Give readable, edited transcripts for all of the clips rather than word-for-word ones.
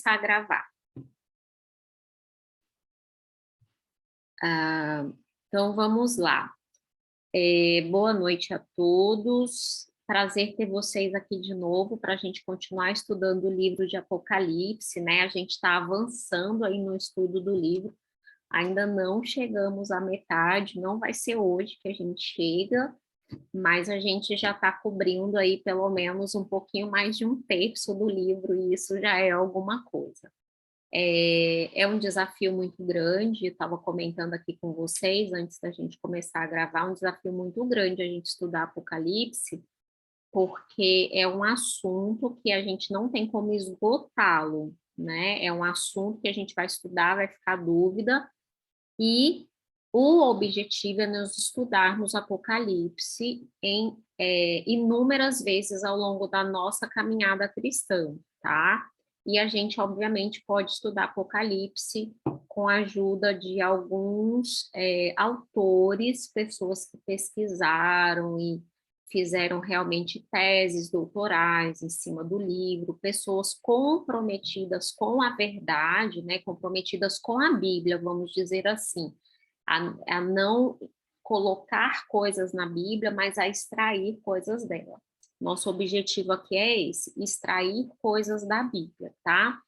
começar a gravar. Então, vamos lá. Boa noite a todos. Prazer ter vocês aqui de novo para a gente continuar estudando o livro de Apocalipse, né? A gente está avançando aí no estudo do livro. Ainda não chegamos à metade, não vai ser hoje que a gente chega, mas a gente já está cobrindo aí pelo menos um pouquinho mais de um terço do livro, e isso já é alguma coisa. É um desafio muito grande, estava comentando aqui com vocês, antes da gente começar a gravar, um desafio muito grande a gente estudar Apocalipse, porque é um assunto que a gente não tem como esgotá-lo, né? É um assunto que a gente vai estudar, vai ficar dúvida, e o objetivo é nós estudarmos Apocalipse em inúmeras vezes ao longo da nossa caminhada cristã, tá? E a gente, obviamente, pode estudar Apocalipse com a ajuda de alguns autores, pessoas que pesquisaram e fizeram realmente teses doutorais em cima do livro, pessoas comprometidas com a verdade, né, comprometidas com a Bíblia, vamos dizer assim, a não colocar coisas na Bíblia, mas a extrair coisas dela. Nosso objetivo aqui é esse, extrair coisas da Bíblia, tá?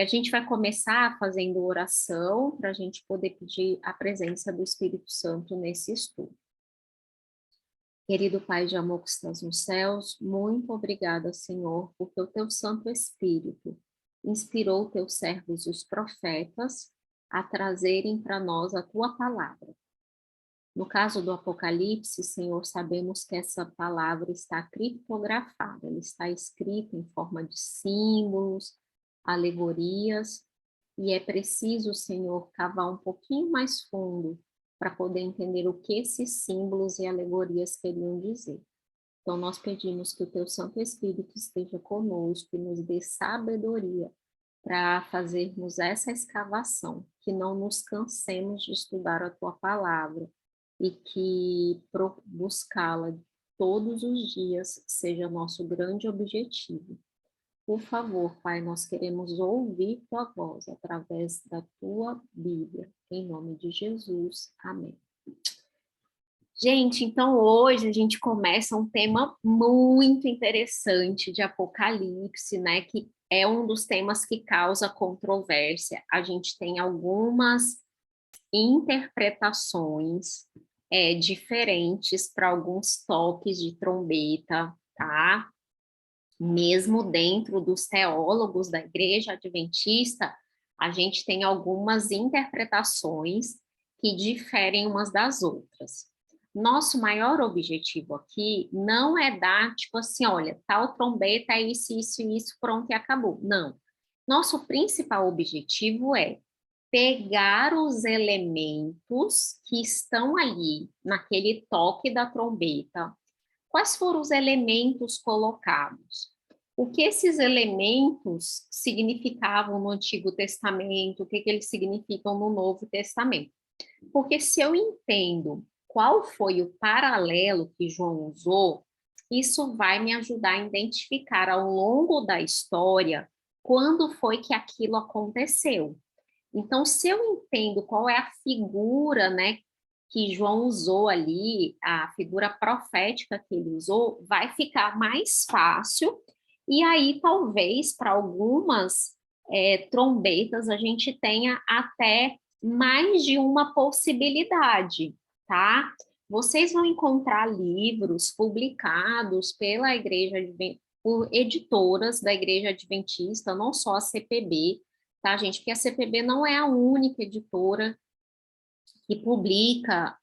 A gente vai começar fazendo oração para a gente poder pedir a presença do Espírito Santo nesse estudo. Querido Pai de amor que estás nos céus, muito obrigada, Senhor, porque o teu Santo Espírito inspirou teus servos, os profetas, a trazerem para nós a tua palavra. No caso do Apocalipse, Senhor, sabemos que essa palavra está criptografada, ela está escrita em forma de símbolos, alegorias, e é preciso, Senhor, cavar um pouquinho mais fundo para poder entender o que esses símbolos e alegorias queriam dizer. Então, nós pedimos que o teu Santo Espírito esteja conosco e nos dê sabedoria para fazermos essa escavação, que não nos cansemos de estudar a tua palavra e que buscá-la todos os dias seja nosso grande objetivo. Por favor, Pai, nós queremos ouvir tua voz através da tua Bíblia. Em nome de Jesus. Amém. Gente, então hoje a gente começa um tema muito interessante de Apocalipse, né? Que é um dos temas que causa controvérsia. A gente tem algumas interpretações diferentes para alguns toques de trombeta, tá? Mesmo dentro dos teólogos da Igreja Adventista, a gente tem algumas interpretações que diferem umas das outras. Nosso maior objetivo aqui não é dar, tipo assim, olha, tal trombeta é isso, isso e isso, pronto e acabou. Não. Nosso principal objetivo é pegar os elementos que estão ali naquele toque da trombeta. Quais foram os elementos colocados? O que esses elementos significavam no Antigo Testamento, o que eles significam no Novo Testamento? Porque se eu entendo qual foi o paralelo que João usou, isso vai me ajudar a identificar ao longo da história quando foi que aquilo aconteceu. Então, se eu entendo qual é a figura, né, que João usou ali, a figura profética que ele usou, vai ficar mais fácil. E aí, talvez, para algumas trombetas, a gente tenha até mais de uma possibilidade, tá? Vocês vão encontrar livros publicados pela Igreja por editoras da Igreja Adventista, não só a CPB, tá, gente? Porque a CPB não é a única editora que publica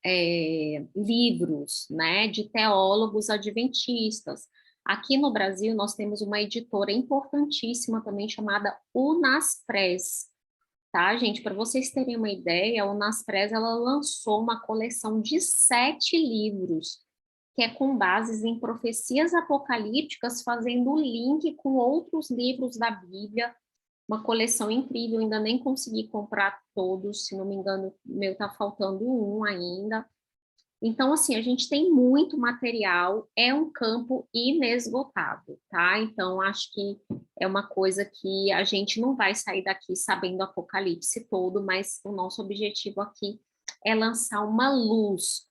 livros, né, de teólogos adventistas. Aqui no Brasil, nós temos uma editora importantíssima também chamada Unaspress, tá, gente? Para vocês terem uma ideia, a Unaspress, ela lançou uma coleção de 7 livros, que é com bases em profecias apocalípticas, fazendo link com outros livros da Bíblia, uma coleção incrível, ainda nem consegui comprar todos, se não me engano, meu tá faltando um ainda, Então, assim, a gente tem muito material, é um campo inesgotável, tá? Então, acho que é uma coisa que a gente não vai sair daqui sabendo o Apocalipse todo, mas o nosso objetivo aqui é lançar uma luz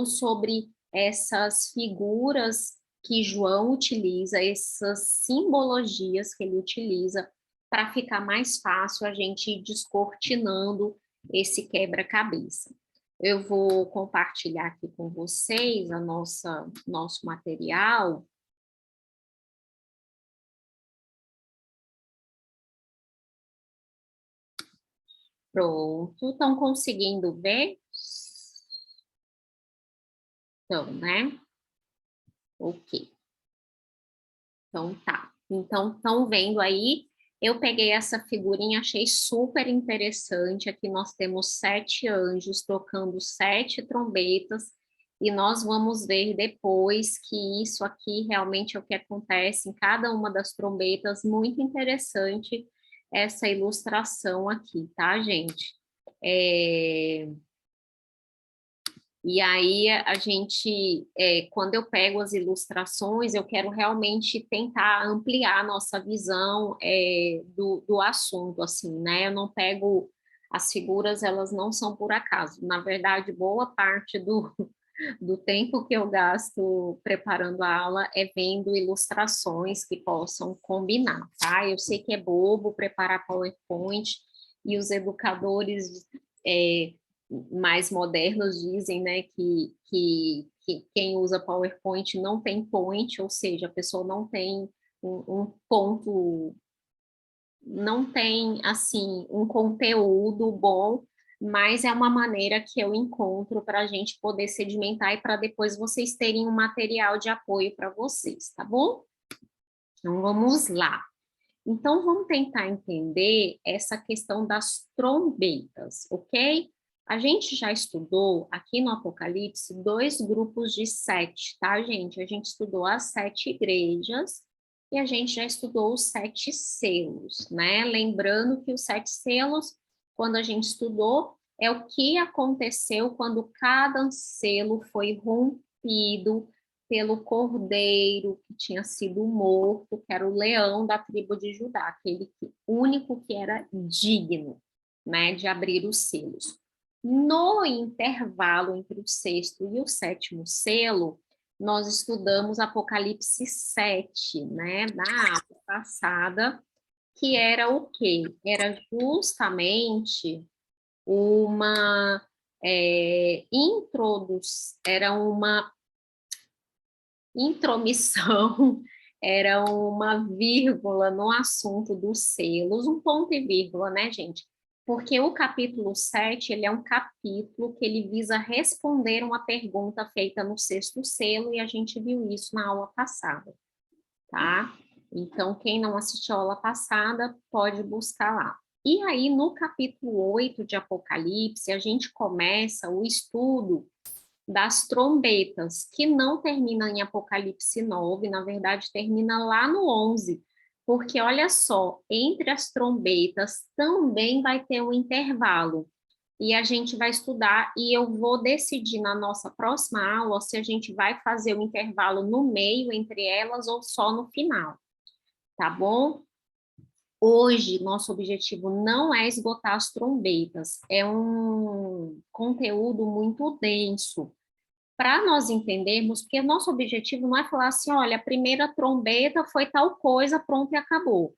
sobre essas figuras que João utiliza, essas simbologias que ele utiliza, para ficar mais fácil a gente ir descortinando esse quebra-cabeça. Eu vou compartilhar aqui com vocês a nosso material. Pronto, estão conseguindo ver? Então, né? Ok. Então, tá. Então, estão vendo aí? Eu peguei essa figurinha, achei super interessante. Aqui nós temos 7 anjos tocando 7 trombetas, e nós vamos ver depois que isso aqui realmente é o que acontece em cada uma das trombetas. Muito interessante essa ilustração aqui, tá, gente? E aí a gente, quando eu pego as ilustrações, eu quero realmente tentar ampliar a nossa visão do assunto, assim, né? Eu não pego as figuras, elas não são por acaso. Na verdade, boa parte do tempo que eu gasto preparando a aula é vendo ilustrações que possam combinar, tá? Eu sei que é bobo preparar PowerPoint, e os educadores é, mais modernos dizem, né, que quem usa PowerPoint não tem point, ou seja, a pessoa não tem um ponto, não tem, assim, um conteúdo bom, mas é uma maneira que eu encontro para a gente poder sedimentar e para depois vocês terem um material de apoio para vocês, tá bom? Então, vamos lá. Então, vamos tentar entender essa questão das trombetas, ok? A gente já estudou aqui no Apocalipse 2 grupos de 7, tá, gente? A gente estudou as 7 igrejas e a gente já estudou os 7 selos, né? Lembrando que os 7 selos, quando a gente estudou, é o que aconteceu quando cada selo foi rompido pelo cordeiro que tinha sido morto, que era o leão da tribo de Judá, aquele único que era digno, né, de abrir os selos. No intervalo entre o sexto e o sétimo selo, nós estudamos Apocalipse 7, né, na aula passada, que era o quê? Era justamente uma era uma intromissão, era uma vírgula no assunto dos selos, um ponto e vírgula, né, gente? Porque o capítulo 7, ele é um capítulo que ele visa responder uma pergunta feita no sexto selo, e a gente viu isso na aula passada, tá? Então, quem não assistiu a aula passada, pode buscar lá. E aí, no capítulo 8 de Apocalipse, a gente começa o estudo das trombetas, que não termina em Apocalipse 9, na verdade termina lá no 11, porque olha só, entre as trombetas também vai ter um intervalo, e a gente vai estudar, e eu vou decidir na nossa próxima aula se a gente vai fazer o intervalo no meio entre elas ou só no final, tá bom? Hoje, nosso objetivo não é esgotar as trombetas, é um conteúdo muito denso, para nós entendermos, porque nosso objetivo não é falar assim, olha, a primeira trombeta foi tal coisa, pronto e acabou.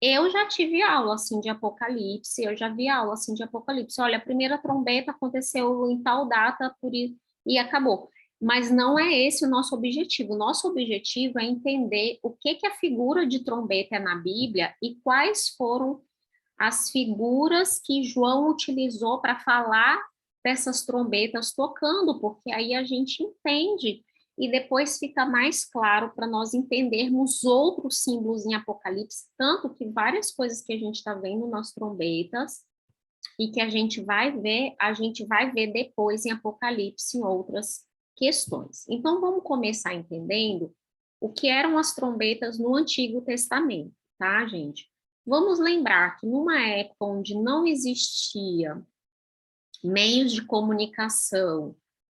Eu já tive aula assim de Apocalipse, eu já vi aula assim de Apocalipse. Olha, a primeira trombeta aconteceu em tal data e acabou. Mas não é esse o nosso objetivo. O nosso objetivo é entender o que a figura de trombeta é na Bíblia e quais foram as figuras que João utilizou para falar dessas trombetas tocando, porque aí a gente entende e depois fica mais claro para nós entendermos outros símbolos em Apocalipse, tanto que várias coisas que a gente está vendo nas trombetas e que a gente vai ver depois em Apocalipse em outras questões. Então vamos começar entendendo o que eram as trombetas no Antigo Testamento, tá, gente? Vamos lembrar que numa época onde não existia meios de comunicação,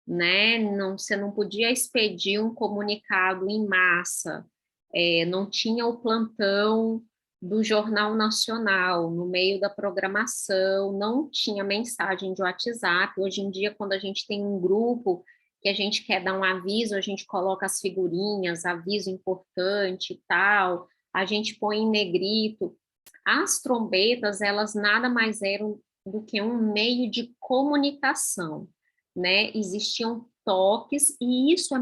né? Não, você não podia expedir um comunicado em massa, não tinha o plantão do Jornal Nacional no meio da programação, não tinha mensagem de WhatsApp. Hoje em dia, quando a gente tem um grupo que a gente quer dar um aviso, a gente coloca as figurinhas, aviso importante e tal, a gente põe em negrito. As trombetas, elas nada mais eram do que um meio de comunicação, né? Existiam toques, e isso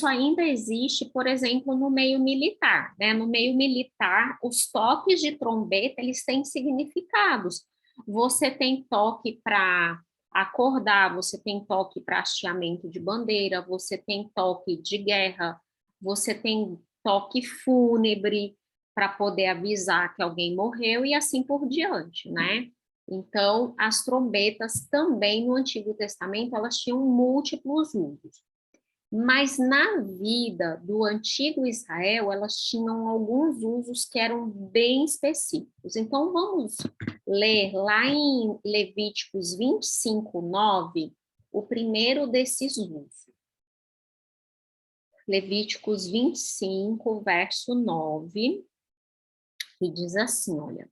ainda existe, por exemplo, no meio militar, né? No meio militar, os toques de trombeta, eles têm significados. Você tem toque para acordar, você tem toque para hasteamento de bandeira, você tem toque de guerra, você tem toque fúnebre para poder avisar que alguém morreu e assim por diante, né? Então, as trombetas também no Antigo Testamento, elas tinham múltiplos usos. Mas na vida do antigo Israel, elas tinham alguns usos que eram bem específicos. Então, vamos ler lá em Levíticos 25, 9, o primeiro desses usos. Levíticos 25, verso 9, que diz assim, olha: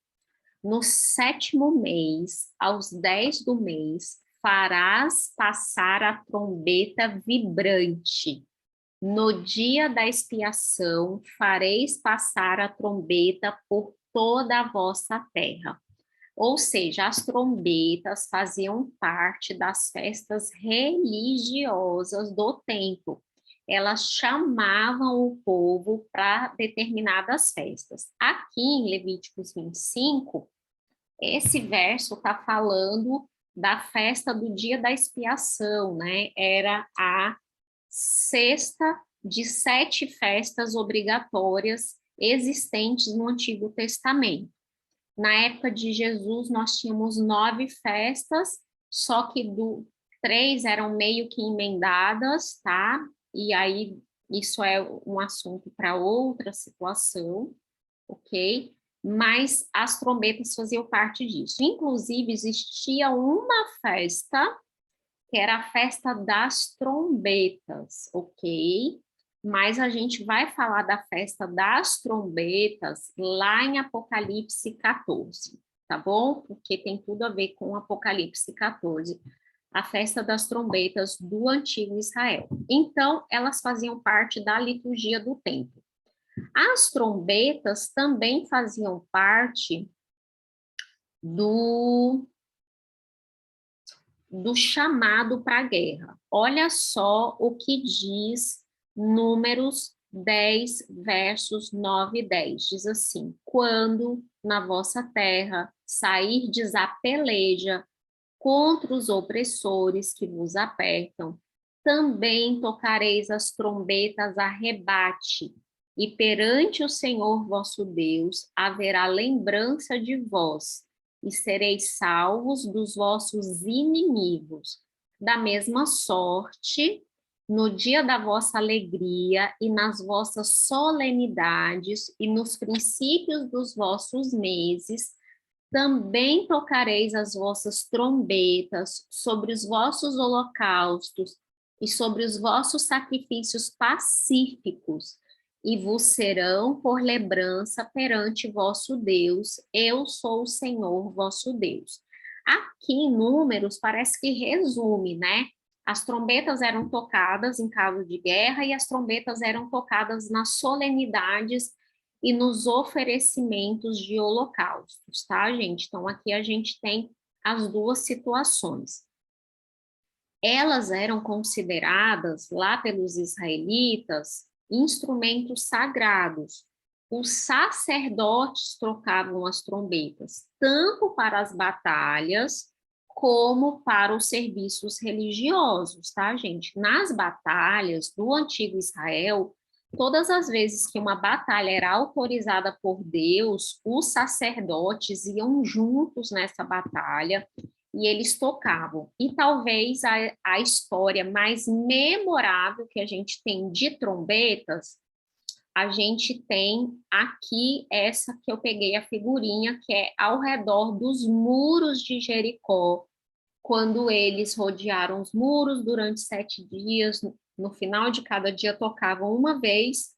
no 7º mês, aos 10 do mês, farás passar a trombeta vibrante. No dia da expiação, fareis passar a trombeta por toda a vossa terra. Ou seja, as trombetas faziam parte das festas religiosas do templo. Elas chamavam o povo para determinadas festas. Aqui em Levíticos 25, esse verso está falando da festa do dia da expiação, né? Era a sexta de 7 festas obrigatórias existentes no Antigo Testamento. Na época de Jesus, nós tínhamos 9 festas, só que 3 eram meio que emendadas, tá? E aí, isso é um assunto para outra situação, ok? Mas as trombetas faziam parte disso. Inclusive, existia uma festa, que era a festa das trombetas, ok? Mas a gente vai falar da festa das trombetas lá em Apocalipse 14, tá bom? Porque tem tudo a ver com Apocalipse 14, a festa das trombetas do antigo Israel. Então, elas faziam parte da liturgia do templo. As trombetas também faziam parte do chamado para a guerra. Olha só o que diz Números 10, versos 9 e 10. Diz assim: quando na vossa terra sairdes a peleja contra os opressores que vos apertam, também tocareis as trombetas a rebate, e perante o Senhor vosso Deus haverá lembrança de vós, e sereis salvos dos vossos inimigos. Da mesma sorte, no dia da vossa alegria e nas vossas solenidades e nos princípios dos vossos meses, também tocareis as vossas trombetas sobre os vossos holocaustos e sobre os vossos sacrifícios pacíficos, e vos serão por lembrança perante vosso Deus. Eu sou o Senhor vosso Deus. Aqui em Números parece que resume, né? As trombetas eram tocadas em caso de guerra e as trombetas eram tocadas nas solenidades e nos oferecimentos de holocaustos, tá, gente? Então, aqui a gente tem as duas situações. Elas eram consideradas, lá pelos israelitas, instrumentos sagrados. Os sacerdotes trocavam as trombetas, tanto para as batalhas, como para os serviços religiosos, tá, gente? Nas batalhas do antigo Israel, todas as vezes que uma batalha era autorizada por Deus, os sacerdotes iam juntos nessa batalha e eles tocavam. E talvez a história mais memorável que a gente tem de trombetas, a gente tem aqui essa que eu peguei a figurinha, que é ao redor dos muros de Jericó, quando eles rodearam os muros durante 7 dias, no final de cada dia tocavam uma vez,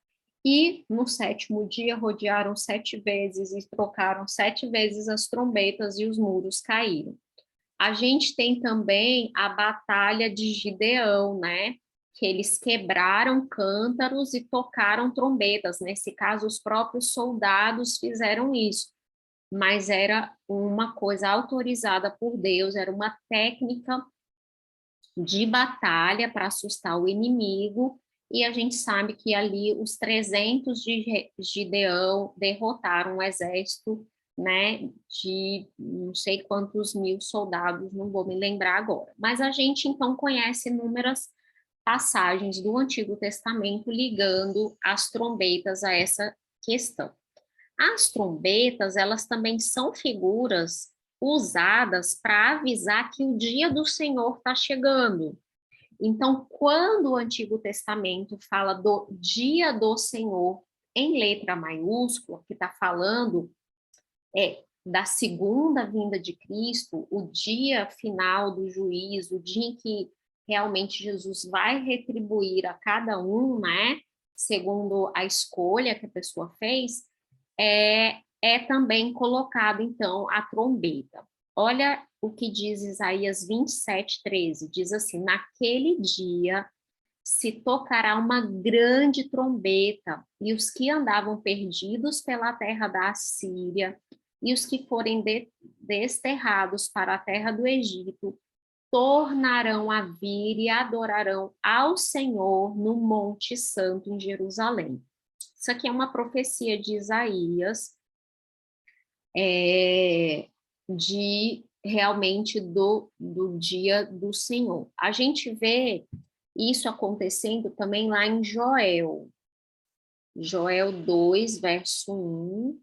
e no 7º dia rodearam 7 vezes e trocaram 7 vezes as trombetas e os muros caíram. A gente tem também a Batalha de Gideão, né? Que eles quebraram cântaros e tocaram trombetas. Nesse caso, os próprios soldados fizeram isso, mas era uma coisa autorizada por Deus, era uma técnica de batalha para assustar o inimigo, e a gente sabe que ali os 300 de Gideão derrotaram um exército, né, de não sei quantos mil soldados, não vou me lembrar agora. Mas a gente então conhece inúmeras passagens do Antigo Testamento ligando as trombetas a essa questão. As trombetas, elas também são figuras usadas para avisar que o dia do Senhor está chegando. Então, quando o Antigo Testamento fala do dia do Senhor em letra maiúscula, que está falando da segunda vinda de Cristo, o dia final do juízo, o dia em que realmente Jesus vai retribuir a cada um, né, segundo a escolha que a pessoa fez, é também colocado, então, a trombeta. Olha o que diz Isaías 27:13, diz assim, naquele dia se tocará uma grande trombeta, e os que andavam perdidos pela terra da Assíria, e os que forem desterrados para a terra do Egito, tornarão a vir e adorarão ao Senhor no Monte Santo em Jerusalém. Isso aqui é uma profecia de Isaías, de realmente do dia do Senhor. A gente vê isso acontecendo também lá em Joel. Joel 2, verso 1.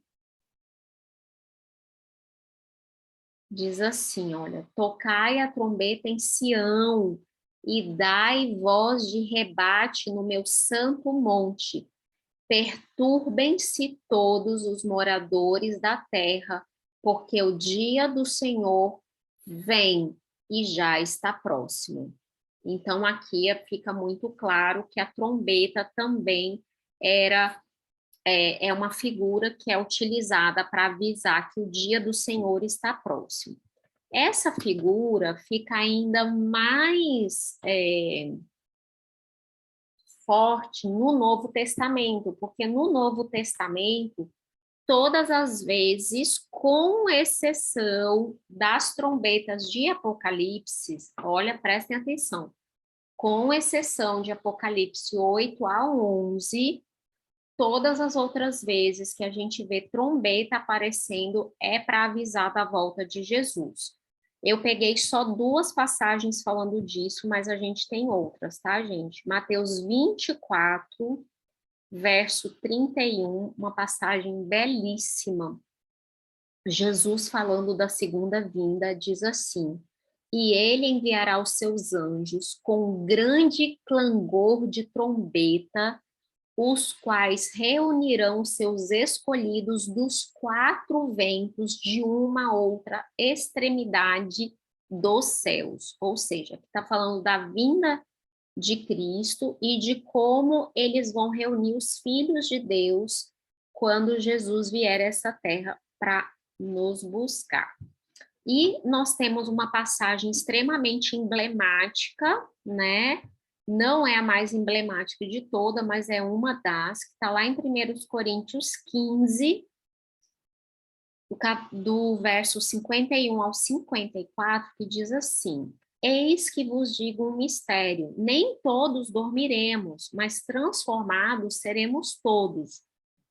Diz assim, olha, tocai a trombeta em Sião e dai voz de rebate no meu santo monte. Perturbem-se todos os moradores da terra, porque o dia do Senhor vem e já está próximo. Então, aqui fica muito claro que a trombeta também é uma figura que é utilizada para avisar que o dia do Senhor está próximo. Essa figura fica ainda mais forte no Novo Testamento, porque no Novo Testamento, todas as vezes, com exceção das trombetas de Apocalipse, olha, prestem atenção, com exceção de Apocalipse 8 a 11, todas as outras vezes que a gente vê trombeta aparecendo é para avisar da volta de Jesus. Eu peguei só 2 passagens falando disso, mas a gente tem outras, tá, gente? Mateus 24, verso 31, uma passagem belíssima. Jesus falando da segunda vinda diz assim: e ele enviará os seus anjos com um grande clangor de trombeta, os quais reunirão seus escolhidos dos 4 ventos de uma outra extremidade dos céus. Ou seja, está falando da vinda de Cristo e de como eles vão reunir os filhos de Deus quando Jesus vier a essa terra para nos buscar. E nós temos uma passagem extremamente emblemática, né? Não é a mais emblemática de toda, mas é uma das, que está lá em 1 Coríntios 15, do verso 51 ao 54, que diz assim: eis que vos digo um mistério, nem todos dormiremos, mas transformados seremos todos,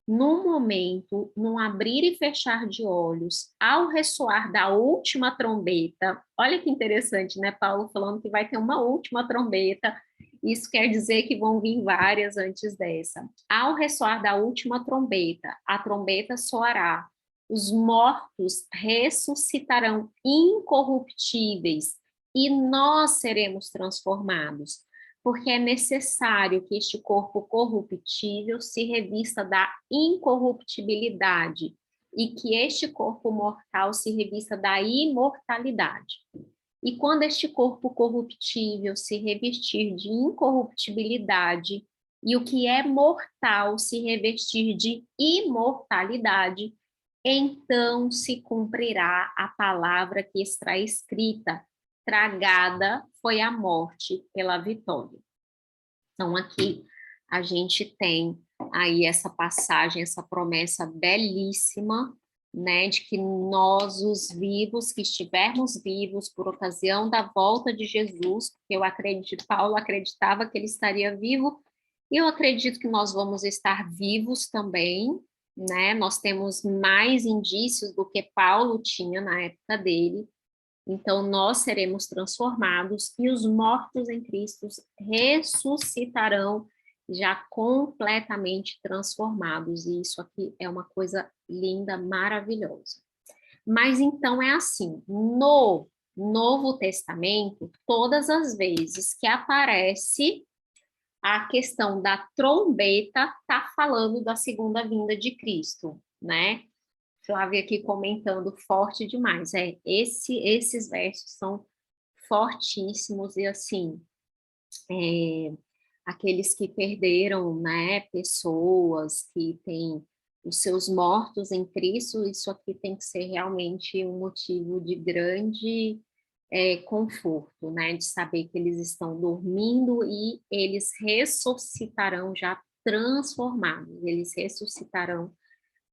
num momento, num abrir e fechar de olhos, ao ressoar da última trombeta. Olha que interessante, né? Paulo falando que vai ter uma última trombeta. Isso quer dizer que vão vir várias antes dessa. Ao ressoar da última trombeta, a trombeta soará. Os mortos ressuscitarão incorruptíveis e nós seremos transformados, porque é necessário que este corpo corruptível se revista da incorruptibilidade e que este corpo mortal se revista da imortalidade. E quando este corpo corruptível se revestir de incorruptibilidade, e o que é mortal se revestir de imortalidade, então se cumprirá a palavra que está escrita: tragada foi a morte pela vitória. Então, aqui a gente tem aí essa passagem, essa promessa belíssima, né, de que nós, os vivos, que estivermos vivos por ocasião da volta de Jesus, porque eu acredito, Paulo acreditava que ele estaria vivo, e eu acredito que nós vamos estar vivos também, né, nós temos mais indícios do que Paulo tinha na época dele, então nós seremos transformados e os mortos em Cristo ressuscitarão já completamente transformados, e isso aqui é uma coisa linda, maravilhosa. Mas então é assim, no Novo Testamento, todas as vezes que aparece a questão da trombeta, está falando da segunda vinda de Cristo, né? Flávia aqui comentando forte demais. Esses versos são fortíssimos e assim, aqueles que perderam, né, pessoas que têm os seus mortos em Cristo, isso aqui tem que ser realmente um motivo de grande conforto, né, de saber que eles estão dormindo e eles ressuscitarão já transformados, eles ressuscitarão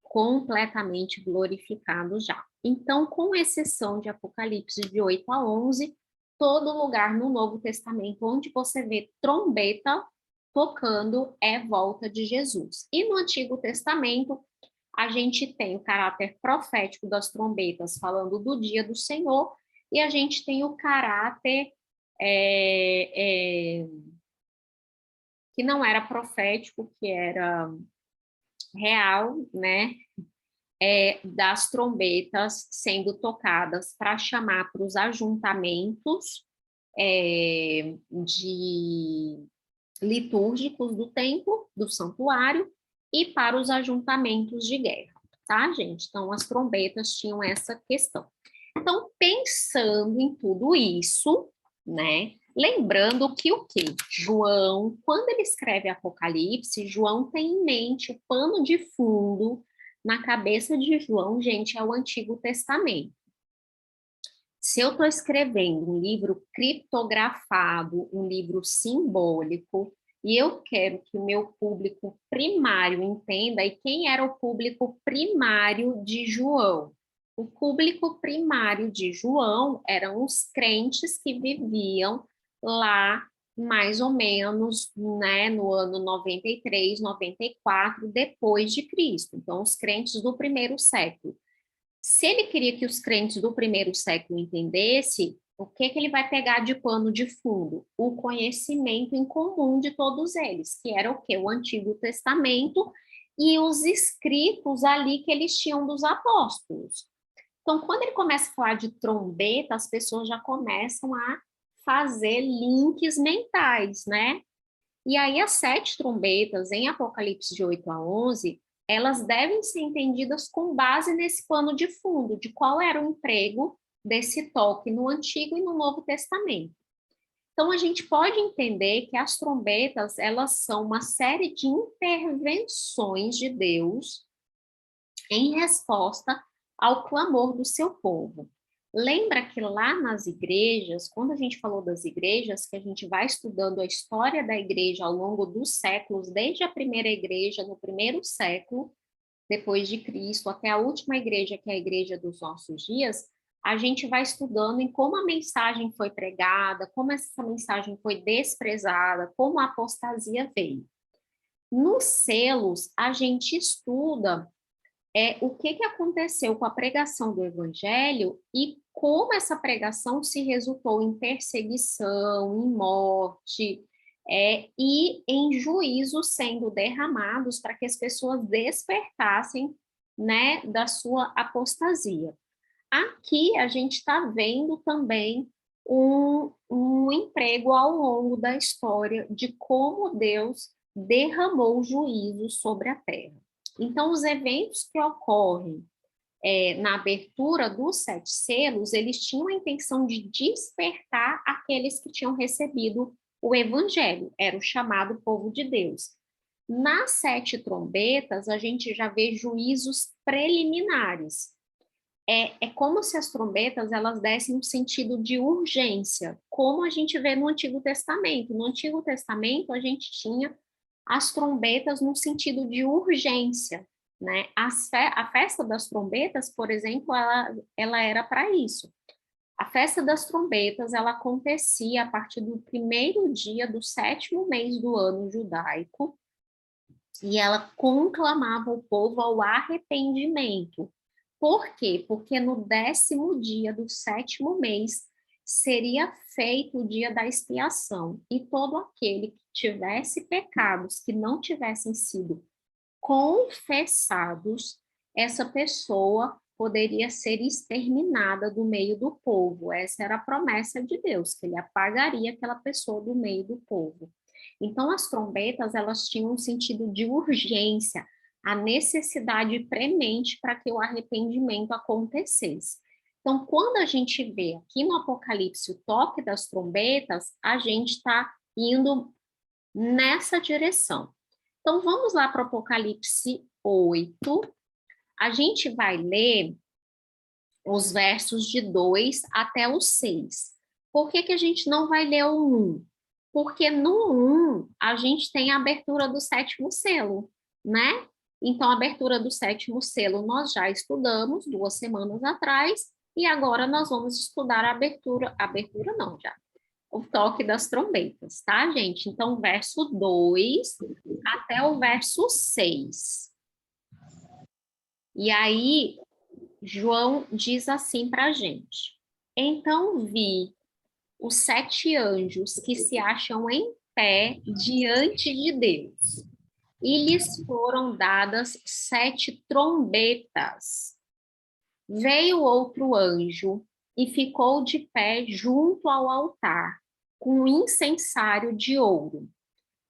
completamente glorificados já. Então, com exceção de Apocalipse de 8 a 11, todo lugar no Novo Testamento onde você vê trombeta tocando é volta de Jesus. E no Antigo Testamento, a gente tem o caráter profético das trombetas falando do dia do Senhor, e a gente tem o caráter que não era profético, que era real, né? Das trombetas sendo tocadas para chamar para os ajuntamentos de litúrgicos do templo, do santuário, e para os ajuntamentos de guerra, tá, gente? Então, as trombetas tinham essa questão. Então, pensando em tudo isso, né? Lembrando que o quê? João, quando ele escreve Apocalipse, João tem em mente o pano de fundo na cabeça de João, gente, é o Antigo Testamento. Se eu estou escrevendo um livro criptografado, um livro simbólico, e eu quero que o meu público primário entenda, e quem era o público primário de João? O público primário de João eram os crentes que viviam lá mais ou menos, né, no ano 93, 94 depois de Cristo. Então, os crentes do primeiro século. Se ele queria que os crentes do primeiro século entendessem, o que ele vai pegar de pano de fundo? O conhecimento em comum de todos eles, que era o quê? O Antigo Testamento e os escritos ali que eles tinham dos apóstolos. Então, quando ele começa a falar de trombeta, as pessoas já começam a fazer links mentais, né? E aí, as 7 trombetas em Apocalipse de 8 a 11, elas devem ser entendidas com base nesse pano de fundo, de qual era o emprego desse toque no Antigo e no Novo Testamento. Então, a gente pode entender que as trombetas, elas são uma série de intervenções de Deus em resposta ao clamor do seu povo. Lembra que lá nas igrejas, quando a gente falou das igrejas, que a gente vai estudando a história da igreja ao longo dos séculos, desde a primeira igreja, no primeiro século, depois de Cristo, até a última igreja, que é a igreja dos nossos dias, a gente vai estudando em como a mensagem foi pregada, como essa mensagem foi desprezada, como a apostasia veio. Nos selos, a gente estuda o que aconteceu com a pregação do evangelho e como essa pregação se resultou em perseguição, em morte, e em juízos sendo derramados para que as pessoas despertassem, né, da sua apostasia. Aqui a gente está vendo também um emprego ao longo da história de como Deus derramou juízo sobre a terra. Então, os eventos que ocorrem na abertura dos 7 selos, eles tinham a intenção de despertar aqueles que tinham recebido o evangelho, era o chamado povo de Deus. Nas 7 trombetas, a gente já vê juízos preliminares. É como se as trombetas elas dessem um sentido de urgência, como a gente vê no Antigo Testamento. No Antigo Testamento, a gente tinha as trombetas no sentido de urgência, né? A festa das trombetas, por exemplo, ela era para isso. A festa das trombetas, ela acontecia a partir do primeiro dia do 7º mês do ano judaico, e ela conclamava o povo ao arrependimento. Por quê? Porque no 10º dia do 7º mês seria feito o dia da expiação, e todo aquele que tivesse pecados que não tivessem sido confessados, essa pessoa poderia ser exterminada do meio do povo. Essa era a promessa de Deus, que ele apagaria aquela pessoa do meio do povo. Então, as trombetas, elas tinham um sentido de urgência, a necessidade premente para que o arrependimento acontecesse. Então, quando a gente vê aqui no Apocalipse o toque das trombetas, a gente está indo nessa direção. Então, vamos lá para o Apocalipse 8. A gente vai ler os versos de 2 até o 6. Por que a gente não vai ler o 1? Porque no 1 a gente tem a abertura do 7º selo, né? Então, a abertura do 7º selo nós já estudamos 2 semanas atrás, e agora nós vamos estudar a abertura não, já, o toque das trombetas, tá, gente? Então, verso 2 até o verso 6. E aí, João diz assim para a gente: então vi os 7 anjos que se acham em pé diante de Deus, e lhes foram dadas 7 trombetas. Veio outro anjo e ficou de pé junto ao altar, com um incensário de ouro.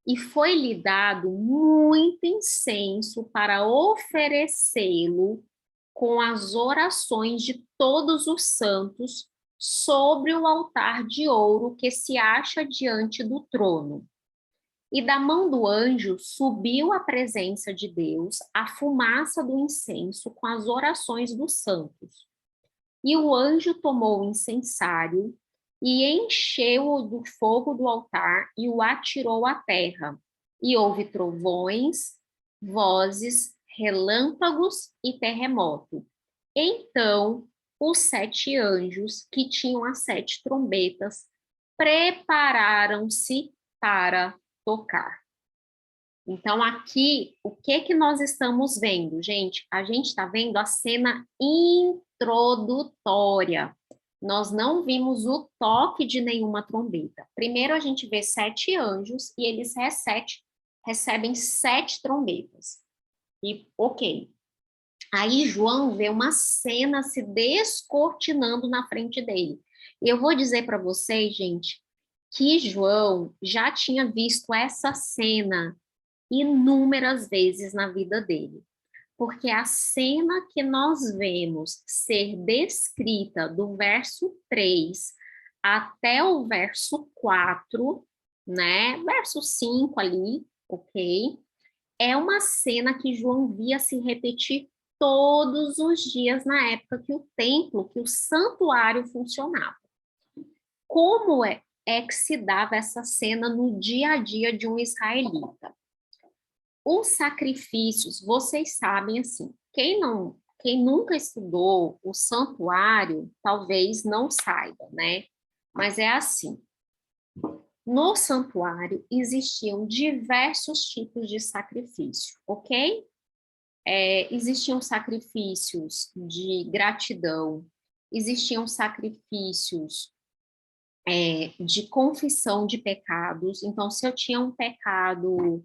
E foi-lhe dado muito incenso para oferecê-lo com as orações de todos os santos sobre o altar de ouro que se acha diante do trono. E da mão do anjo subiu à presença de Deus a fumaça do incenso com as orações dos santos. E o anjo tomou o incensário e encheu-o do fogo do altar e o atirou à terra. E houve trovões, vozes, relâmpagos e terremoto. Então, os 7 anjos que tinham as 7 trombetas prepararam-se para tocar. Então, aqui, o que nós estamos vendo, gente? A gente está vendo a cena introdutória. Nós não vimos o toque de nenhuma trombeta. Primeiro, a gente vê 7 anjos e eles recebem 7 trombetas. E, ok. Aí, João vê uma cena se descortinando na frente dele. E eu vou dizer para vocês, gente, que João já tinha visto essa cena inúmeras vezes na vida dele. Porque a cena que nós vemos ser descrita do verso 3 até o verso 4, né? Verso 5 ali, ok? É uma cena que João via se repetir todos os dias na época que o templo, que o santuário funcionava. Como é que se dava essa cena no dia a dia de um israelita? Os sacrifícios, vocês sabem assim, quem nunca estudou o santuário, talvez não saiba, né? Mas é assim, no santuário existiam diversos tipos de sacrifício, ok? Existiam sacrifícios de gratidão, existiam sacrifícios de confissão de pecados. Então, se eu tinha um pecado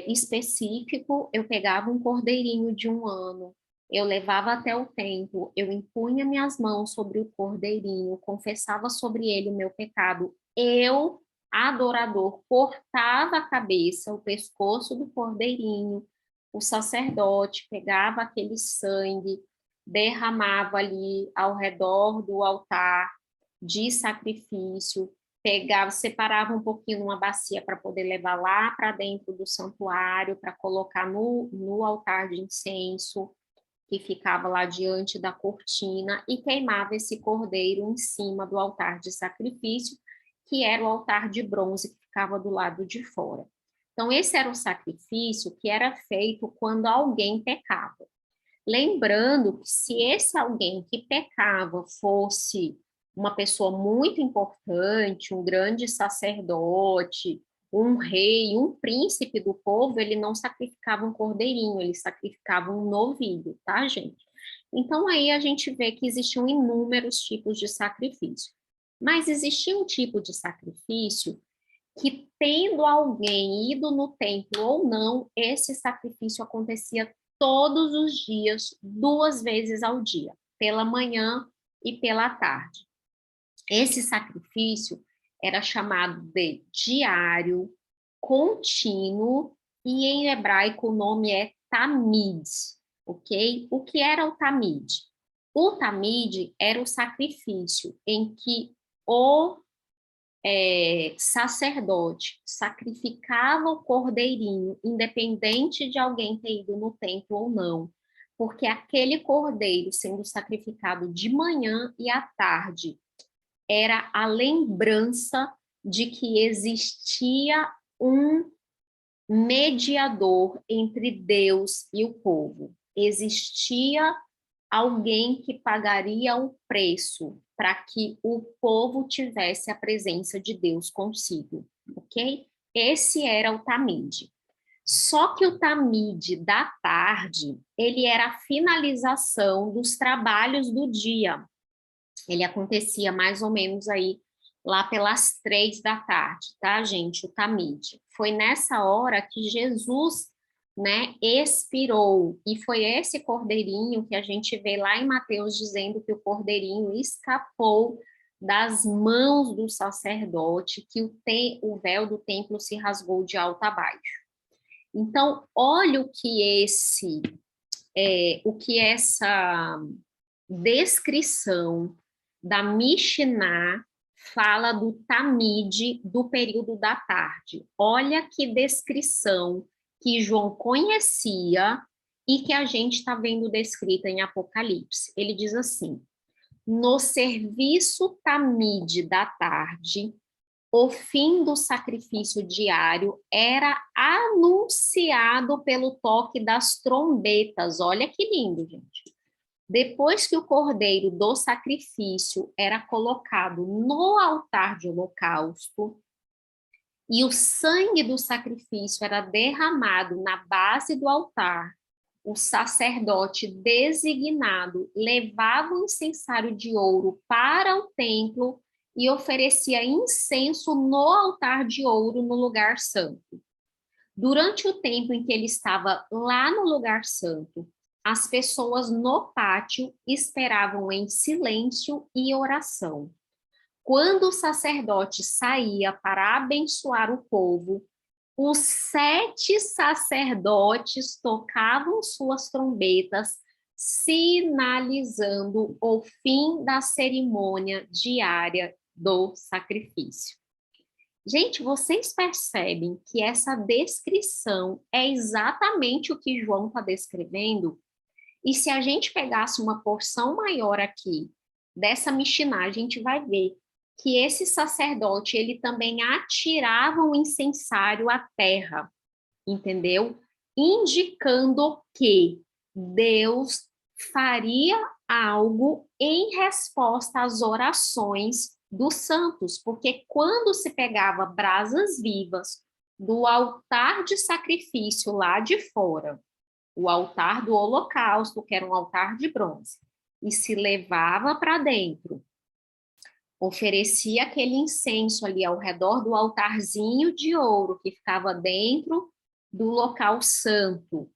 específico, eu pegava um cordeirinho de 1 ano, eu levava até o templo, eu impunha minhas mãos sobre o cordeirinho, confessava sobre ele o meu pecado, eu, adorador, cortava a cabeça, o pescoço do cordeirinho, o sacerdote pegava aquele sangue, derramava ali ao redor do altar de sacrifício, pegava, separava um pouquinho numa bacia para poder levar lá para dentro do santuário, para colocar no altar de incenso, que ficava lá diante da cortina, e queimava esse cordeiro em cima do altar de sacrifício, que era o altar de bronze que ficava do lado de fora. Então, esse era o sacrifício que era feito quando alguém pecava. Lembrando que se esse alguém que pecava fosse uma pessoa muito importante, um grande sacerdote, um rei, um príncipe do povo, ele não sacrificava um cordeirinho, ele sacrificava um novilho, tá, gente? Então, aí a gente vê que existiam inúmeros tipos de sacrifício. Mas existia um tipo de sacrifício que, tendo alguém ido no templo ou não, esse sacrifício acontecia todos os dias, 2 vezes ao dia, pela manhã e pela tarde. Esse sacrifício era chamado de diário, contínuo, e em hebraico o nome é tamid, ok? O que era o tamid? O tamid era o sacrifício em que o sacerdote sacrificava o cordeirinho, independente de alguém ter ido no templo ou não, porque aquele cordeiro sendo sacrificado de manhã e à tarde era a lembrança de que existia um mediador entre Deus e o povo. Existia alguém que pagaria o preço para que o povo tivesse a presença de Deus consigo, ok? Esse era o tamid. Só que o tamid da tarde, ele era a finalização dos trabalhos do dia. Ele acontecia mais ou menos aí lá pelas 3 da tarde, tá, gente? O tamid. Foi nessa hora que Jesus, né, expirou, e foi esse cordeirinho que a gente vê lá em Mateus dizendo que o cordeirinho escapou das mãos do sacerdote, que o véu do templo se rasgou de alto a baixo. Então, olha o que essa descrição da Mishnah fala do tamid do período da tarde. Olha que descrição que João conhecia e que a gente está vendo descrita em Apocalipse. Ele diz assim: no serviço tamid da tarde, o fim do sacrifício diário era anunciado pelo toque das trombetas. Olha que lindo, gente. Depois que o cordeiro do sacrifício era colocado no altar de holocausto e o sangue do sacrifício era derramado na base do altar, o sacerdote designado levava o incensário de ouro para o templo e oferecia incenso no altar de ouro no lugar santo. Durante o tempo em que ele estava lá no lugar santo, as pessoas no pátio esperavam em silêncio e oração. Quando o sacerdote saía para abençoar o povo, os 7 sacerdotes tocavam suas trombetas, sinalizando o fim da cerimônia diária do sacrifício. Gente, vocês percebem que essa descrição é exatamente o que João está descrevendo? E se a gente pegasse uma porção maior aqui dessa Mishnah, a gente vai ver que esse sacerdote, ele também atirava o incensário à terra, entendeu? Indicando que Deus faria algo em resposta às orações dos santos, porque quando se pegava brasas vivas do altar de sacrifício lá de fora, o altar do holocausto, que era um altar de bronze, e se levava para dentro, oferecia aquele incenso ali ao redor do altarzinho de ouro que ficava dentro do local santo.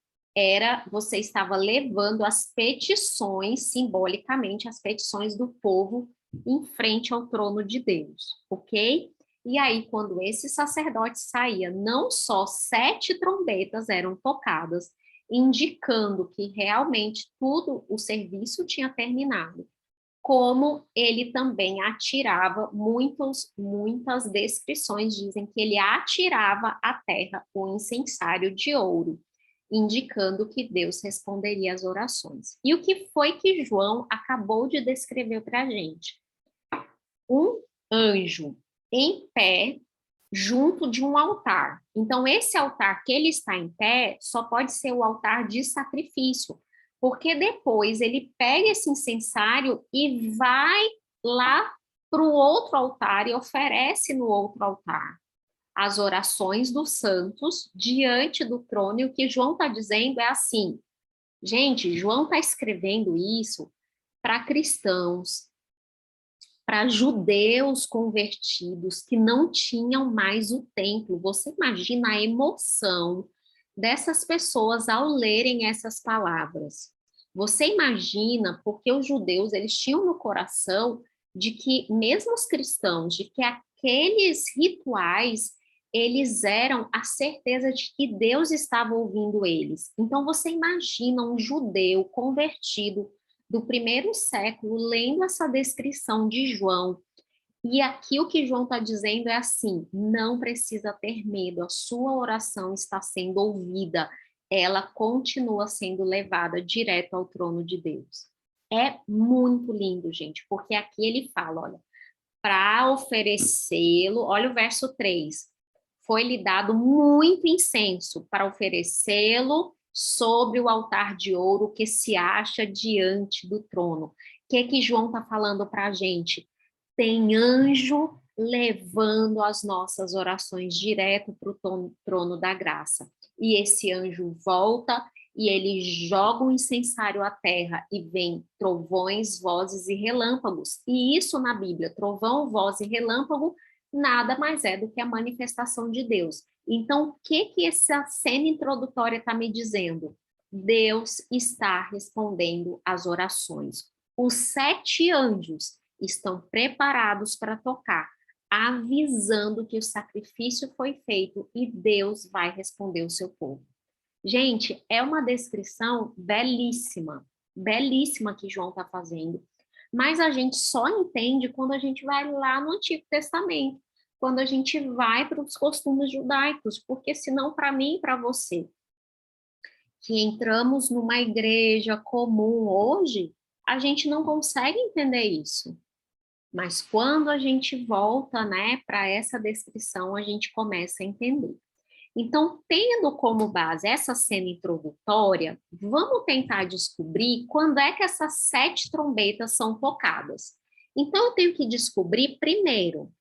Você estava levando as petições, simbolicamente, as petições do povo em frente ao trono de Deus, ok? E aí, quando esse sacerdote saía, não só 7 trombetas eram tocadas, indicando que realmente tudo, o serviço tinha terminado. Como ele também atirava, muitas descrições dizem que ele atirava à terra o incensário de ouro, indicando que Deus responderia às orações. E o que foi que João acabou de descrever para a gente? Um anjo em pé junto de um altar. Então, esse altar que ele está em pé só pode ser o altar de sacrifício, porque depois ele pega esse incensário e vai lá para o outro altar e oferece no outro altar as orações dos santos diante do trono. E o que João está dizendo é assim, gente, João está escrevendo isso para cristãos, para judeus convertidos que não tinham mais o templo. Você imagina a emoção dessas pessoas ao lerem essas palavras. Você imagina, porque os judeus, eles tinham no coração de que, mesmo os cristãos, de que aqueles rituais, eles eram a certeza de que Deus estava ouvindo eles. Então, você imagina um judeu convertido do primeiro século, lendo essa descrição de João, e aqui o que João está dizendo é assim: não precisa ter medo, a sua oração está sendo ouvida, ela continua sendo levada direto ao trono de Deus. É muito lindo, gente, porque aqui ele fala, olha, para oferecê-lo, olha o verso 3, foi-lhe dado muito incenso para oferecê-lo sobre o altar de ouro que se acha diante do trono. O que João está falando para a gente? Tem anjo levando as nossas orações direto para o trono da graça. E esse anjo volta e ele joga o incensário à terra e vem trovões, vozes e relâmpagos. E isso na Bíblia, trovão, voz e relâmpago, nada mais é do que a manifestação de Deus. Então, o que essa cena introdutória está me dizendo? Deus está respondendo às orações. Os 7 anjos estão preparados para tocar, avisando que o sacrifício foi feito e Deus vai responder o seu povo. Gente, é uma descrição belíssima, belíssima que João está fazendo, mas a gente só entende quando a gente vai lá no Antigo Testamento, quando a gente vai para os costumes judaicos, porque senão para mim e para você, que entramos numa igreja comum hoje, a gente não consegue entender isso. Mas quando a gente volta, né, para essa descrição, a gente começa a entender. Então, tendo como base essa cena introdutória, vamos tentar descobrir quando é que essas 7 trombetas são tocadas. Então, eu tenho que descobrir primeiro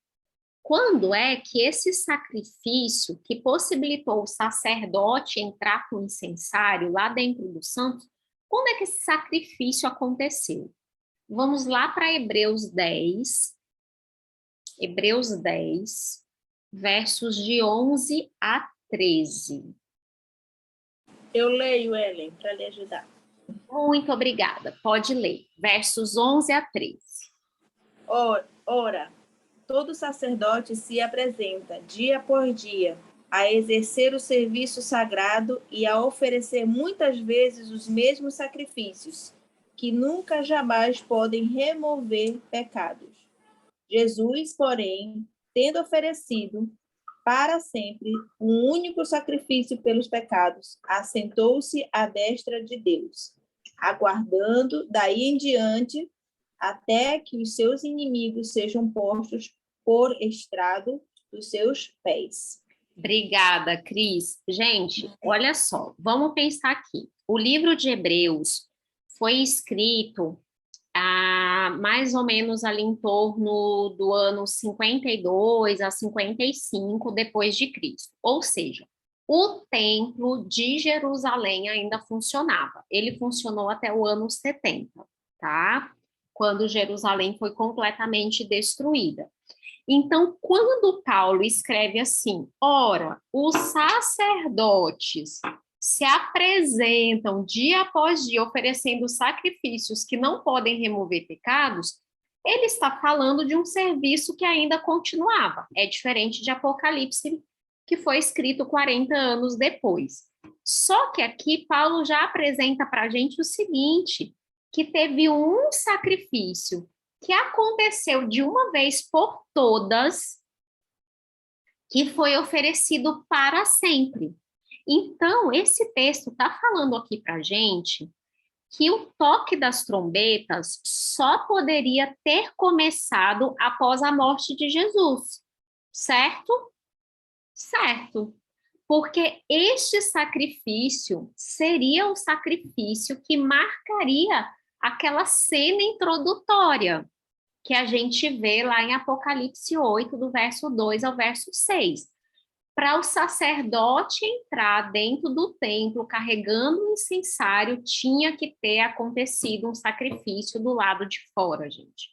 quando é que esse sacrifício que possibilitou o sacerdote entrar com o incensário lá dentro do santo, quando é que esse sacrifício aconteceu? Vamos lá para Hebreus 10, versos de 11 a 13. Eu leio, Ellen, para lhe ajudar. Muito obrigada. Pode ler. Versos 11 a 13. Ora, todo sacerdote se apresenta, dia por dia, a exercer o serviço sagrado e a oferecer muitas vezes os mesmos sacrifícios, que nunca jamais podem remover pecados. Jesus, porém, tendo oferecido para sempre um único sacrifício pelos pecados, assentou-se à destra de Deus, aguardando daí em diante até que os seus inimigos sejam postos por estrado dos seus pés. Obrigada, Cris. Gente, olha só, vamos pensar aqui. O livro de Hebreus foi escrito mais ou menos ali em torno do ano 52 a 55 depois de Cristo. Ou seja, o templo de Jerusalém ainda funcionava. Ele funcionou até o ano 70, tá? Quando Jerusalém foi completamente destruída. Então, quando Paulo escreve assim, ora, os sacerdotes se apresentam dia após dia oferecendo sacrifícios que não podem remover pecados, ele está falando de um serviço que ainda continuava. É diferente de Apocalipse, que foi escrito 40 anos depois. Só que aqui Paulo já apresenta para a gente o seguinte, que teve um sacrifício que aconteceu de uma vez por todas, que foi oferecido para sempre. Então, esse texto está falando aqui para a gente que o toque das trombetas só poderia ter começado após a morte de Jesus, certo? Certo. Porque este sacrifício seria o sacrifício que marcaria aquela cena introdutória que a gente vê lá em Apocalipse 8, do verso 2 ao verso 6. Para o sacerdote entrar dentro do templo carregando o incensário, tinha que ter acontecido um sacrifício do lado de fora, gente.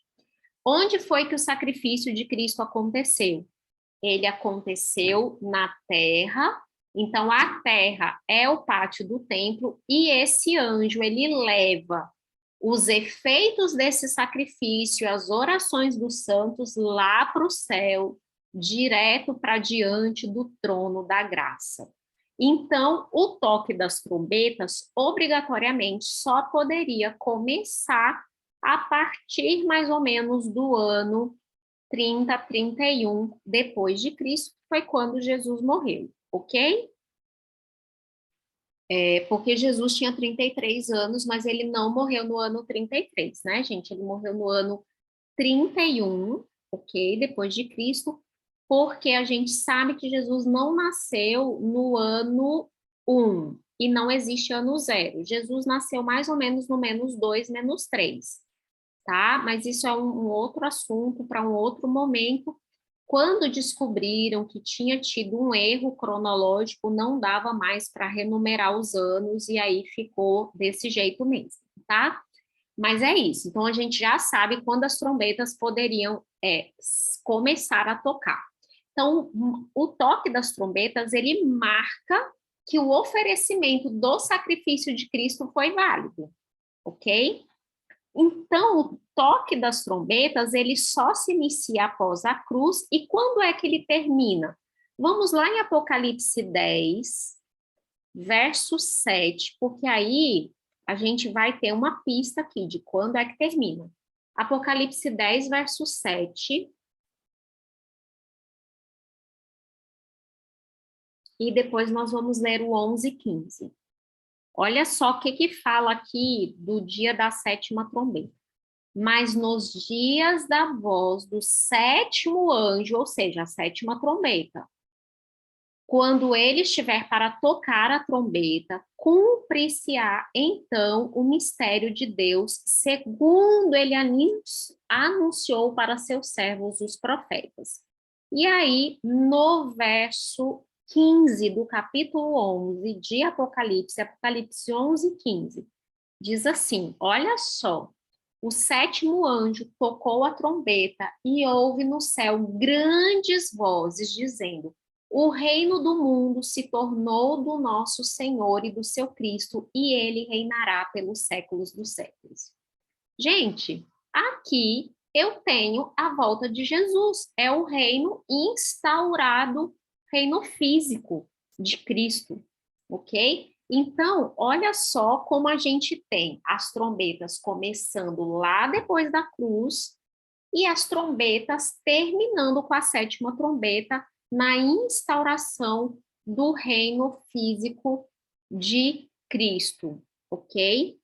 Onde foi que o sacrifício de Cristo aconteceu? Ele aconteceu na terra, então a terra é o pátio do templo, e esse anjo, ele leva os efeitos desse sacrifício, as orações dos santos lá para o céu, direto para diante do trono da graça. Então, o toque das trombetas, obrigatoriamente, só poderia começar a partir mais ou menos do ano 30, 31 depois de Cristo, que foi quando Jesus morreu, ok? Porque Jesus tinha 33 anos, mas ele não morreu no ano 33, né, gente? Ele morreu no ano 31, ok? Depois de Cristo, porque a gente sabe que Jesus não nasceu no ano 1, e não existe ano 0. Jesus nasceu mais ou menos no menos 2, menos 3, tá? Mas isso é um outro assunto para um outro momento. Quando descobriram que tinha tido um erro cronológico, não dava mais para renumerar os anos, e aí ficou desse jeito mesmo, tá? Mas é isso. Então, a gente já sabe quando as trombetas poderiam começar a tocar. Então, o toque das trombetas, ele marca que o oferecimento do sacrifício de Cristo foi válido, ok? Então, o toque das trombetas, ele só se inicia após a cruz, e quando é que ele termina? Vamos lá em Apocalipse 10, verso 7, porque aí a gente vai ter uma pista aqui de quando é que termina. Apocalipse 10, verso 7, e depois nós vamos ler o 11 e 15. Olha só o que fala aqui do dia da sétima trombeta. Mas nos dias da voz do sétimo anjo, ou seja, a sétima trombeta, quando ele estiver para tocar a trombeta, cumprir-se-á então o mistério de Deus, segundo ele anunciou para seus servos, os profetas. E aí, no verso 15 do capítulo 11 de Apocalipse, Apocalipse 11, 15, diz assim, olha só, o sétimo anjo tocou a trombeta e houve no céu grandes vozes dizendo: o reino do mundo se tornou do nosso Senhor e do seu Cristo, e ele reinará pelos séculos dos séculos. Gente, aqui eu tenho a volta de Jesus. É o reino instaurado, reino físico de Cristo, ok? Então, olha só como a gente tem as trombetas começando lá depois da cruz e as trombetas terminando com a sétima trombeta na instauração do reino físico de Cristo, ok?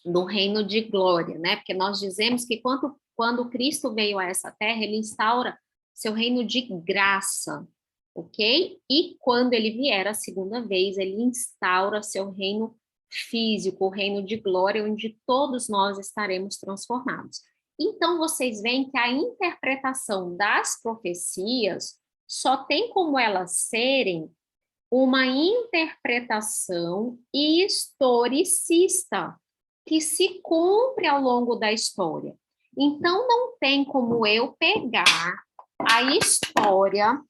Do reino de glória, né? Porque nós dizemos que quando Cristo veio a essa terra, ele instaura seu reino de graça, ok? E quando ele vier a segunda vez, ele instaura seu reino físico, o reino de glória, onde todos nós estaremos transformados. Então, vocês veem que a interpretação das profecias só tem como elas serem uma interpretação historicista, que se cumpre ao longo da história. Então, não tem como eu pegar a história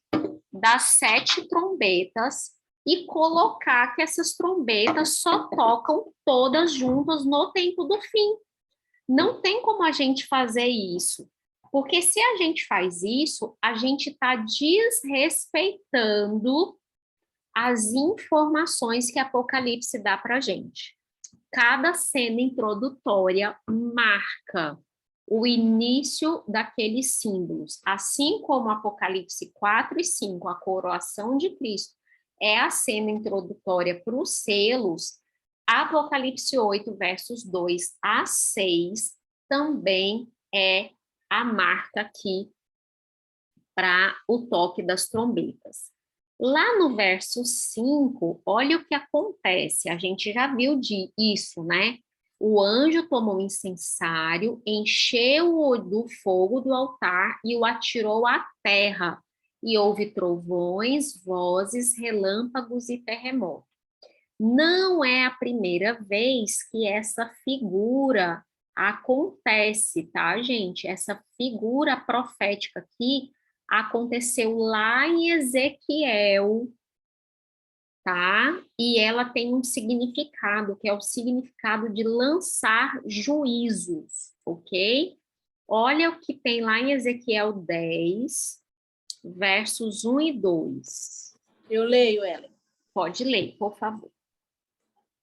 das 7 trombetas e colocar que essas trombetas só tocam todas juntas no tempo do fim. Não tem como a gente fazer isso, porque se a gente faz isso, a gente está desrespeitando as informações que Apocalipse dá para a gente. Cada cena introdutória marca o início daqueles símbolos, assim como Apocalipse 4 e 5, a coroação de Cristo, é a cena introdutória para os selos, Apocalipse 8, versos 2 a 6, também é a marca aqui para o toque das trombetas. Lá no verso 5, olha o que acontece, a gente já viu isso, né? O anjo tomou o incensário, encheu-o do fogo do altar e o atirou à terra. E houve trovões, vozes, relâmpagos e terremoto. Não é a primeira vez que essa figura acontece, tá, gente? Essa figura profética aqui aconteceu lá em Ezequiel, tá? E ela tem um significado, que é o significado de lançar juízos, ok? Olha o que tem lá em Ezequiel 10, versos 1 e 2. Eu leio ela. Pode ler, por favor.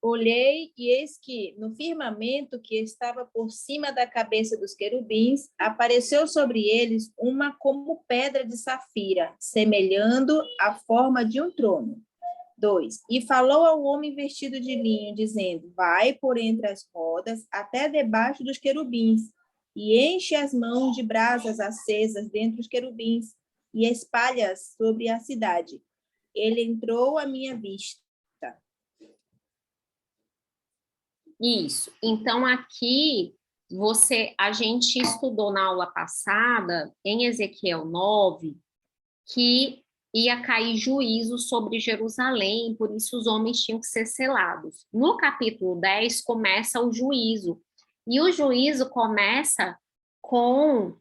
Olhei, e eis que, no firmamento que estava por cima da cabeça dos querubins, apareceu sobre eles uma como pedra de safira, semelhando a forma de um trono. 2. E falou ao homem vestido de linho, dizendo: Vai por entre as rodas, até debaixo dos querubins, e enche as mãos de brasas acesas dentre os querubins, e espalha-as sobre a cidade. Ele entrou à minha vista. Isso. Então, aqui, a gente estudou na aula passada, em Ezequiel 9, que ia cair juízo sobre Jerusalém, por isso os homens tinham que ser selados. No capítulo 10, começa o juízo. E o juízo começa com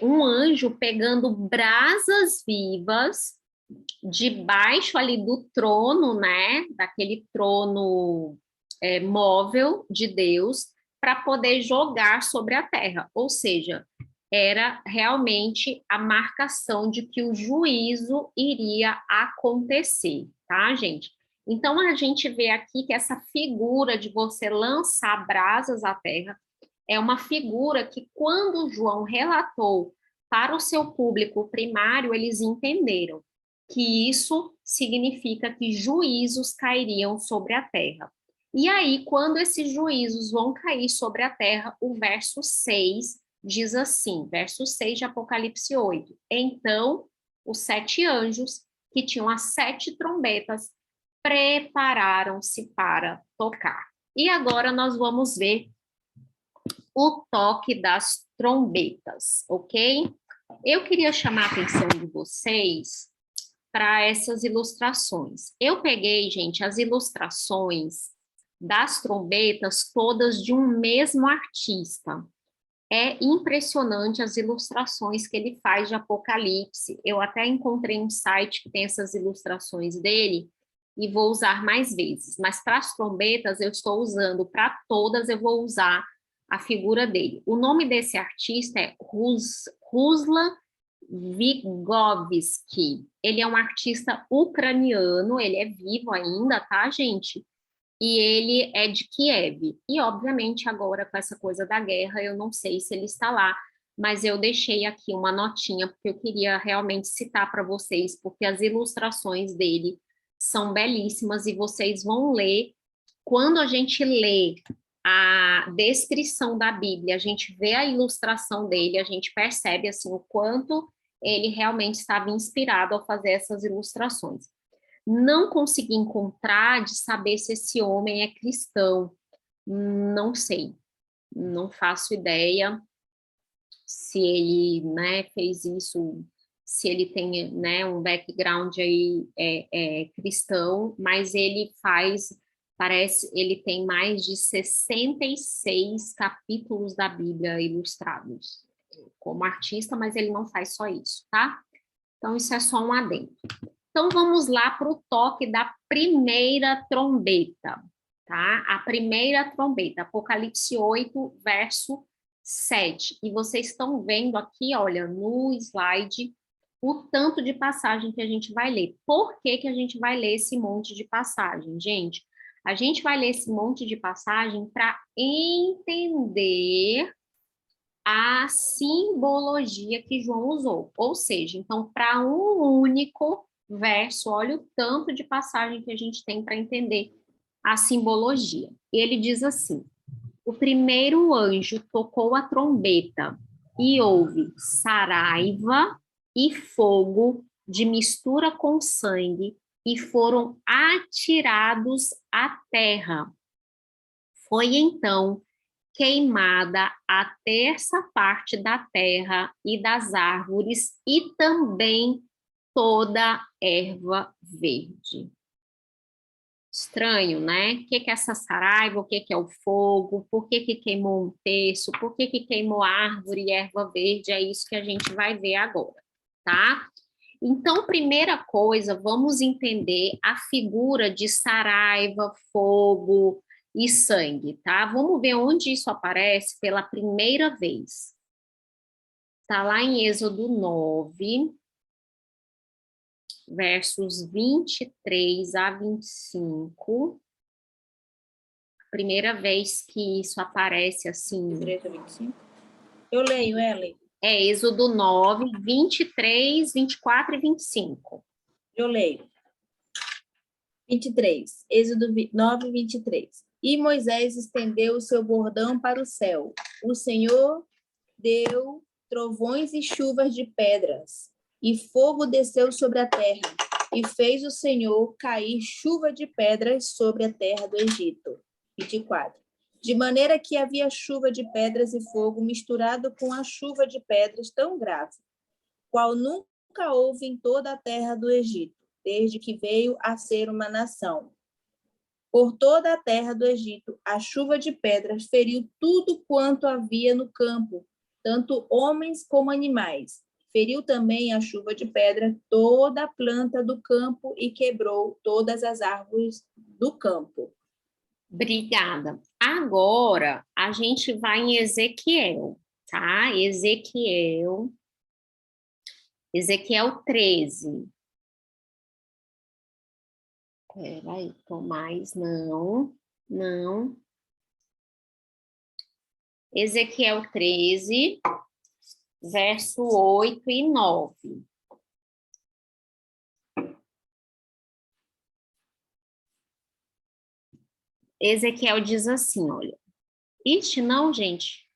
um anjo pegando brasas vivas debaixo ali do trono, né, daquele trono móvel de Deus, para poder jogar sobre a terra. Ou seja, era realmente a marcação de que o juízo iria acontecer, tá, gente? Então, a gente vê aqui que essa figura de você lançar brasas à terra é uma figura que, quando João relatou para o seu público primário, eles entenderam que isso significa que juízos cairiam sobre a terra. E aí, quando esses juízos vão cair sobre a terra, o verso 6 diz assim, verso 6 de Apocalipse 8. Então, os 7 anjos, que tinham as 7 trombetas, prepararam-se para tocar. E agora nós vamos ver o toque das trombetas, ok? Eu queria chamar a atenção de vocês para essas ilustrações. Eu peguei, gente, as ilustrações das trombetas todas de um mesmo artista. É impressionante as ilustrações que ele faz de Apocalipse. Eu até encontrei um site que tem essas ilustrações dele e vou usar mais vezes. Mas para as trombetas eu estou usando, para todas eu vou usar a figura dele. O nome desse artista é Ruslan Vygotsky. Ele é um artista ucraniano, ele é vivo ainda, tá, gente? E ele é de Kiev. E, obviamente, agora com essa coisa da guerra, eu não sei se ele está lá, mas eu deixei aqui uma notinha, porque eu queria realmente citar para vocês, porque as ilustrações dele são belíssimas e vocês vão ler. Quando a gente lê a descrição da Bíblia, a gente vê a ilustração dele, a gente percebe assim o quanto ele realmente estava inspirado ao fazer essas ilustrações. Não consegui encontrar de saber se esse homem é cristão. Não sei, não faço ideia se ele, né, fez isso, se ele tem, né, um background aí cristão, mas ele faz, parece, ele tem mais de 66 capítulos da Bíblia ilustrados como artista, mas ele não faz só isso, tá? Então, isso é só um adendo. Então, vamos lá para o toque da primeira trombeta, tá? A primeira trombeta, Apocalipse 8, verso 7. E vocês estão vendo aqui, olha, no slide, o tanto de passagem que a gente vai ler. Por que que a gente vai ler esse monte de passagem, gente? A gente vai ler esse monte de passagem para entender a simbologia que João usou. Ou seja, então, para um único verso, olha o tanto de passagem que a gente tem para entender a simbologia. Ele diz assim: o primeiro anjo tocou a trombeta e houve saraiva e fogo de mistura com sangue e foram atirados à terra. Foi então queimada a terça parte da terra e das árvores e também toda erva verde. Estranho, né? O que é essa saraiva? O que é o fogo? Por que queimou um terço? Por que queimou árvore e erva verde? É isso que a gente vai ver agora, tá? Então, primeira coisa, vamos entender a figura de saraiva, fogo e sangue, tá? Vamos ver onde isso aparece pela primeira vez. Está lá em Êxodo 9, versos 23 a 25. Primeira vez que isso aparece assim. 23 a 25. Eu leio, Ellen. É Êxodo 9, 23, 24 e 25. Eu leio. 23. Êxodo 9, 23. E Moisés estendeu o seu bordão para o céu. O Senhor deu trovões e chuvas de pedras, e fogo desceu sobre a terra, e fez o Senhor cair chuva de pedras sobre a terra do Egito. 24. De maneira que havia chuva de pedras e fogo misturado com a chuva de pedras tão grave, qual nunca houve em toda a terra do Egito, desde que veio a ser uma nação. Por toda a terra do Egito, a chuva de pedras feriu tudo quanto havia no campo, tanto homens como animais. Feriu também a chuva de pedra toda a planta do campo e quebrou todas as árvores do campo. Obrigada. Agora, a gente vai em Ezequiel, tá? Ezequiel 13. Peraí, Tomás, não. Ezequiel 13, verso 8 e 9. Ezequiel diz assim, olha. Ixi, não, gente.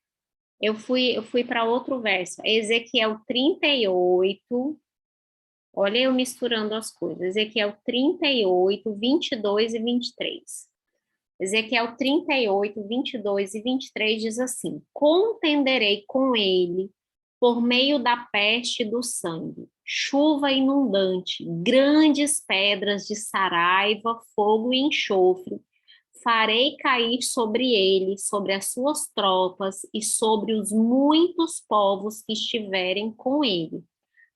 Eu fui para outro verso. Ezequiel 38. Olha eu misturando as coisas. Ezequiel 38, 22 e 23. Ezequiel 38, 22 e 23 diz assim: contenderei com ele por meio da peste e do sangue, chuva inundante, grandes pedras de saraiva, fogo e enxofre, farei cair sobre ele, sobre as suas tropas e sobre os muitos povos que estiverem com ele.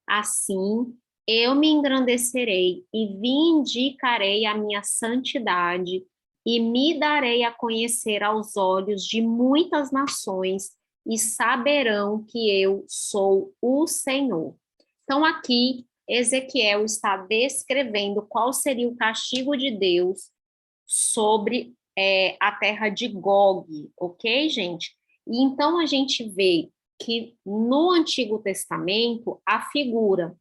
Assim, eu me engrandecerei e vindicarei a minha santidade e me darei a conhecer aos olhos de muitas nações e saberão que eu sou o Senhor. Então, aqui, Ezequiel está descrevendo qual seria o castigo de Deus sobre a terra de Gog, ok, gente? E então a gente vê que no Antigo Testamento a figura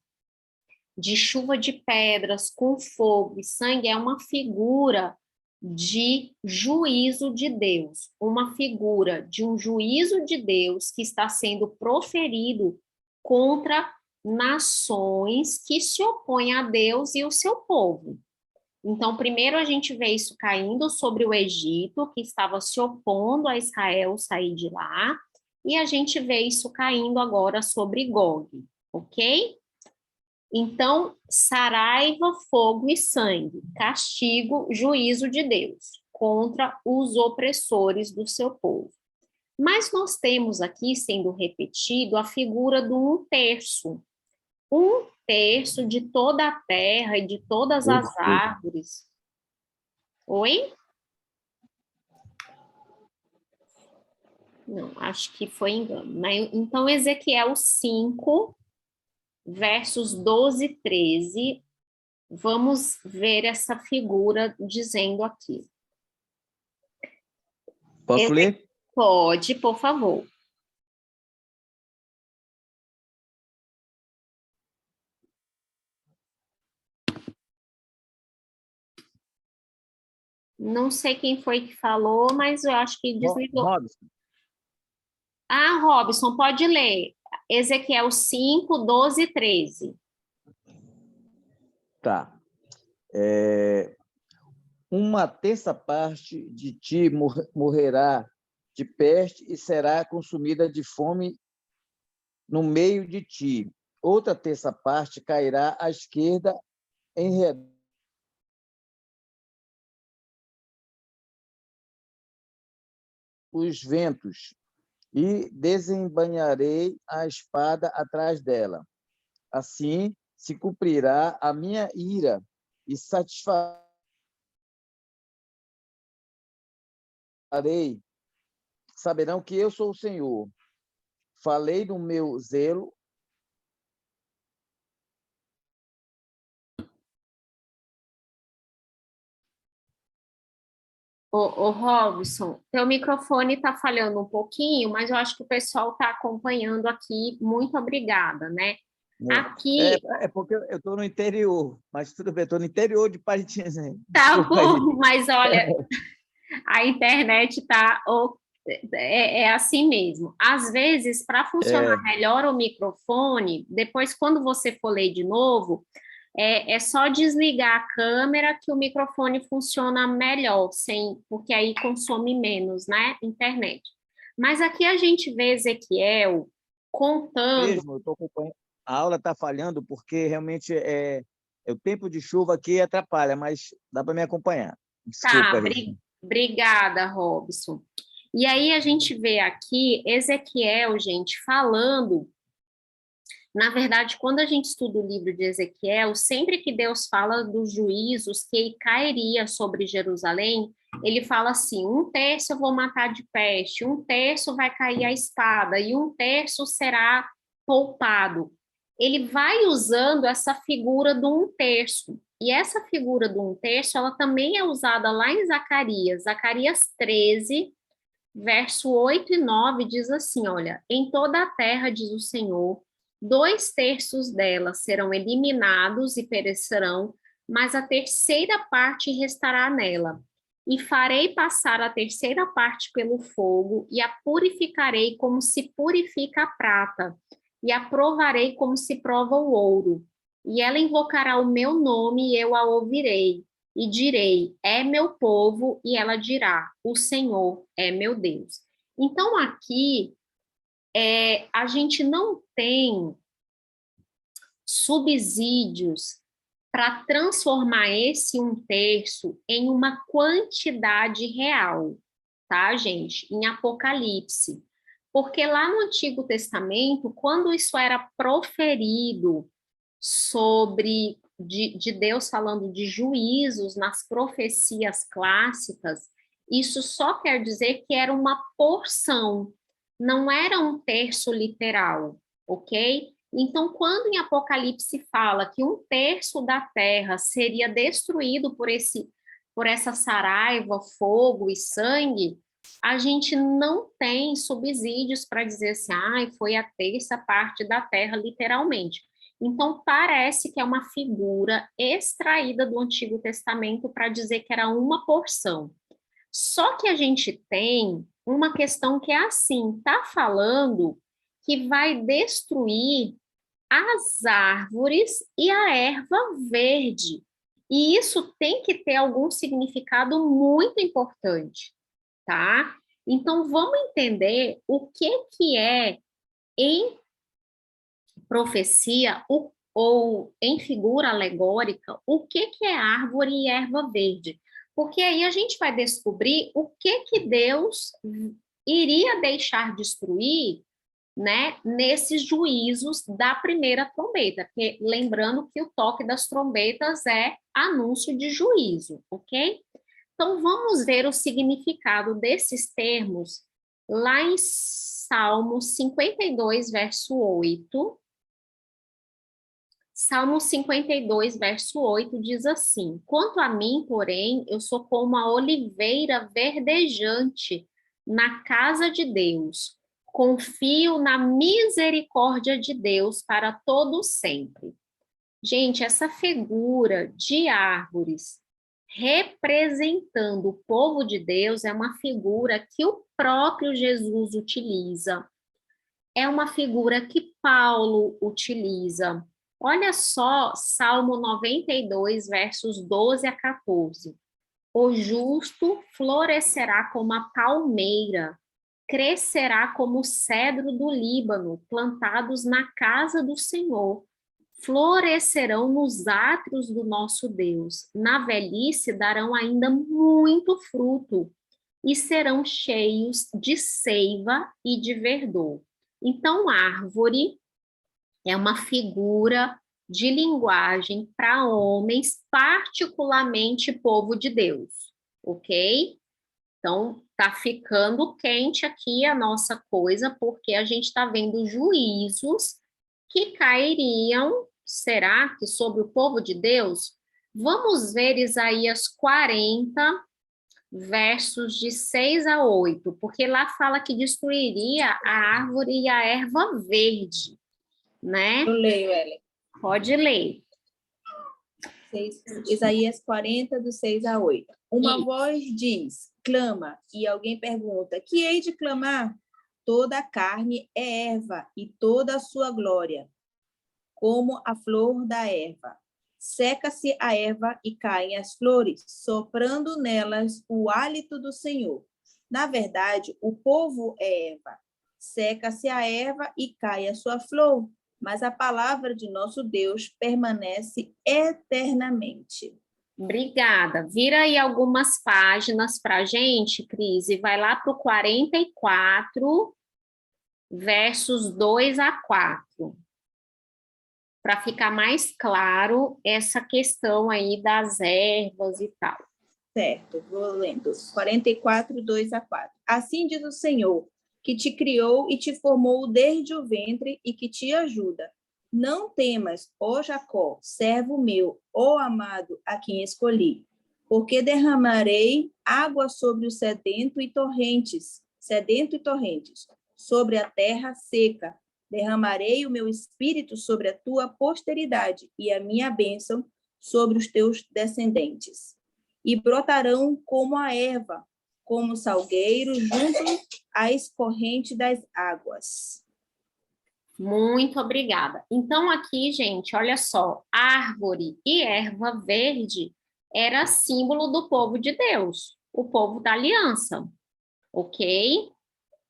de chuva de pedras com fogo e sangue é uma figura de juízo de Deus, uma figura de um juízo de Deus que está sendo proferido contra nações que se opõem a Deus e o seu povo. Então, primeiro a gente vê isso caindo sobre o Egito, que estava se opondo a Israel sair de lá, e a gente vê isso caindo agora sobre Gog, ok? Então, saraiva, fogo e sangue, castigo, juízo de Deus contra os opressores do seu povo. Mas nós temos aqui, sendo repetido, a figura do 1/3. 1/3 de toda a terra e de todas as árvores. Oi? Não, acho que foi engano. Então, Ezequiel 5, versos 12 e 13. Vamos ver essa figura dizendo aqui. Posso ler? Pode, por favor. Não sei quem foi que falou, mas eu acho que desligou. Robson. Ah, Robson, pode ler. Ezequiel 5, 12 e 13. Tá. Uma terça parte de ti morrerá de peste e será consumida de fome no meio de ti. Outra terça parte cairá à esquerda em redor dos ventos, e desembainharei a espada atrás dela. Assim se cumprirá a minha ira e satisfarei, saberão que eu sou o Senhor. Falei no meu zelo. Ô, Robson, teu microfone está falhando um pouquinho, mas eu acho que o pessoal está acompanhando aqui. Muito obrigada, né? Aqui. É porque eu estou no interior, mas tudo bem, estou no interior de Parintins. Tá Desculpa aí. bom, mas olha, a internet tá é assim mesmo. Às vezes, para funcionar melhor o microfone, depois quando você for ler de novo, é só desligar a câmera que o microfone funciona melhor, porque aí consome menos, né, internet. Mas aqui a gente vê Ezequiel contando. Mesmo, eu estou acompanhando. A aula está falhando porque realmente o tempo de chuva aqui atrapalha, mas dá para me acompanhar. Desculpa Tá, aí. obrigada, Robson. E aí a gente vê aqui Ezequiel, gente, falando. Na verdade, quando a gente estuda o livro de Ezequiel, sempre que Deus fala dos juízos que cairia sobre Jerusalém, ele fala assim: um terço eu vou matar de peste, um terço vai cair a espada, e um terço será poupado. Ele vai usando essa figura do um terço. E essa figura do um terço, ela também é usada lá em Zacarias. Zacarias 13, verso 8 e 9 diz assim: olha, em toda a terra, diz o Senhor, 2 terços dela serão eliminados e perecerão, mas a terceira parte restará nela. E farei passar a terceira parte pelo fogo, e a purificarei como se purifica a prata, e a provarei como se prova o ouro. E ela invocará o meu nome, e eu a ouvirei. E direi, é meu povo, e ela dirá, o Senhor é meu Deus. Então, aqui, a gente não tem subsídios para transformar esse um terço em uma quantidade real, tá, gente? Em Apocalipse. Porque lá no Antigo Testamento, quando isso era proferido de Deus falando de juízos nas profecias clássicas, isso só quer dizer que era uma porção, não era um terço literal, ok? Então, quando em Apocalipse fala que um terço da terra seria destruído por essa saraiva, fogo e sangue, a gente não tem subsídios para dizer assim, foi a terça parte da terra, literalmente. Então, parece que é uma figura extraída do Antigo Testamento para dizer que era uma porção. Só que a gente tem uma questão que é assim, está falando que vai destruir as árvores e a erva verde. E isso tem que ter algum significado muito importante, tá? Então, vamos entender o que é, em profecia, ou em figura alegórica, o que é árvore e erva verde. Porque aí a gente vai descobrir o que Deus iria deixar destruir, né, nesses juízos da primeira trombeta, porque lembrando que o toque das trombetas é anúncio de juízo, ok? Então vamos ver o significado desses termos lá em Salmo 52, verso 8. Salmo 52, verso 8, diz assim: Quanto a mim, porém, eu sou como a oliveira verdejante na casa de Deus. Confio na misericórdia de Deus para todo sempre. Gente, essa figura de árvores representando o povo de Deus é uma figura que o próprio Jesus utiliza. É uma figura que Paulo utiliza. Olha só, Salmo 92, versos 12 a 14. O justo florescerá como a palmeira, crescerá como o cedro do Líbano, plantados na casa do Senhor. Florescerão nos átrios do nosso Deus. Na velhice darão ainda muito fruto e serão cheios de seiva e de verdor. Então, árvore é uma figura de linguagem para homens, particularmente povo de Deus, ok? Então, tá ficando quente aqui a nossa coisa, porque a gente está vendo juízos que cairiam, será que sobre o povo de Deus? Vamos ver Isaías 40, versos de 6 a 8, porque lá fala que destruiria a árvore e a erva verde, né? Eu leio, Ellen. Pode ler. Isaías 40, do 6 a 8. Uma Isso. voz diz, clama, e alguém pergunta, que hei de clamar? Toda a carne é erva, e toda a sua glória, como a flor da erva. Seca-se a erva e caem as flores, soprando nelas o hálito do Senhor. Na verdade, o povo é erva. Seca-se a erva e cai a sua flor, mas a palavra de nosso Deus permanece eternamente. Obrigada. Vira aí algumas páginas para a gente, Cris, e vai lá para o 44, versos 2 a 4, para ficar mais claro essa questão aí das ervas e tal. Certo, vou lendo. 44, 2 a 4. Assim diz o Senhor, que te criou e te formou desde o ventre e que te ajuda. Não temas, ó Jacó, servo meu, ó amado, a quem escolhi, porque derramarei água sobre o sedento e torrentes, sobre a terra seca. Derramarei o meu espírito sobre a tua posteridade e a minha bênção sobre os teus descendentes. E brotarão como a erva, como o salgueiro junto às correntes das águas. Muito obrigada. Então, aqui, gente, olha só, árvore e erva verde era símbolo do povo de Deus, o povo da aliança, ok?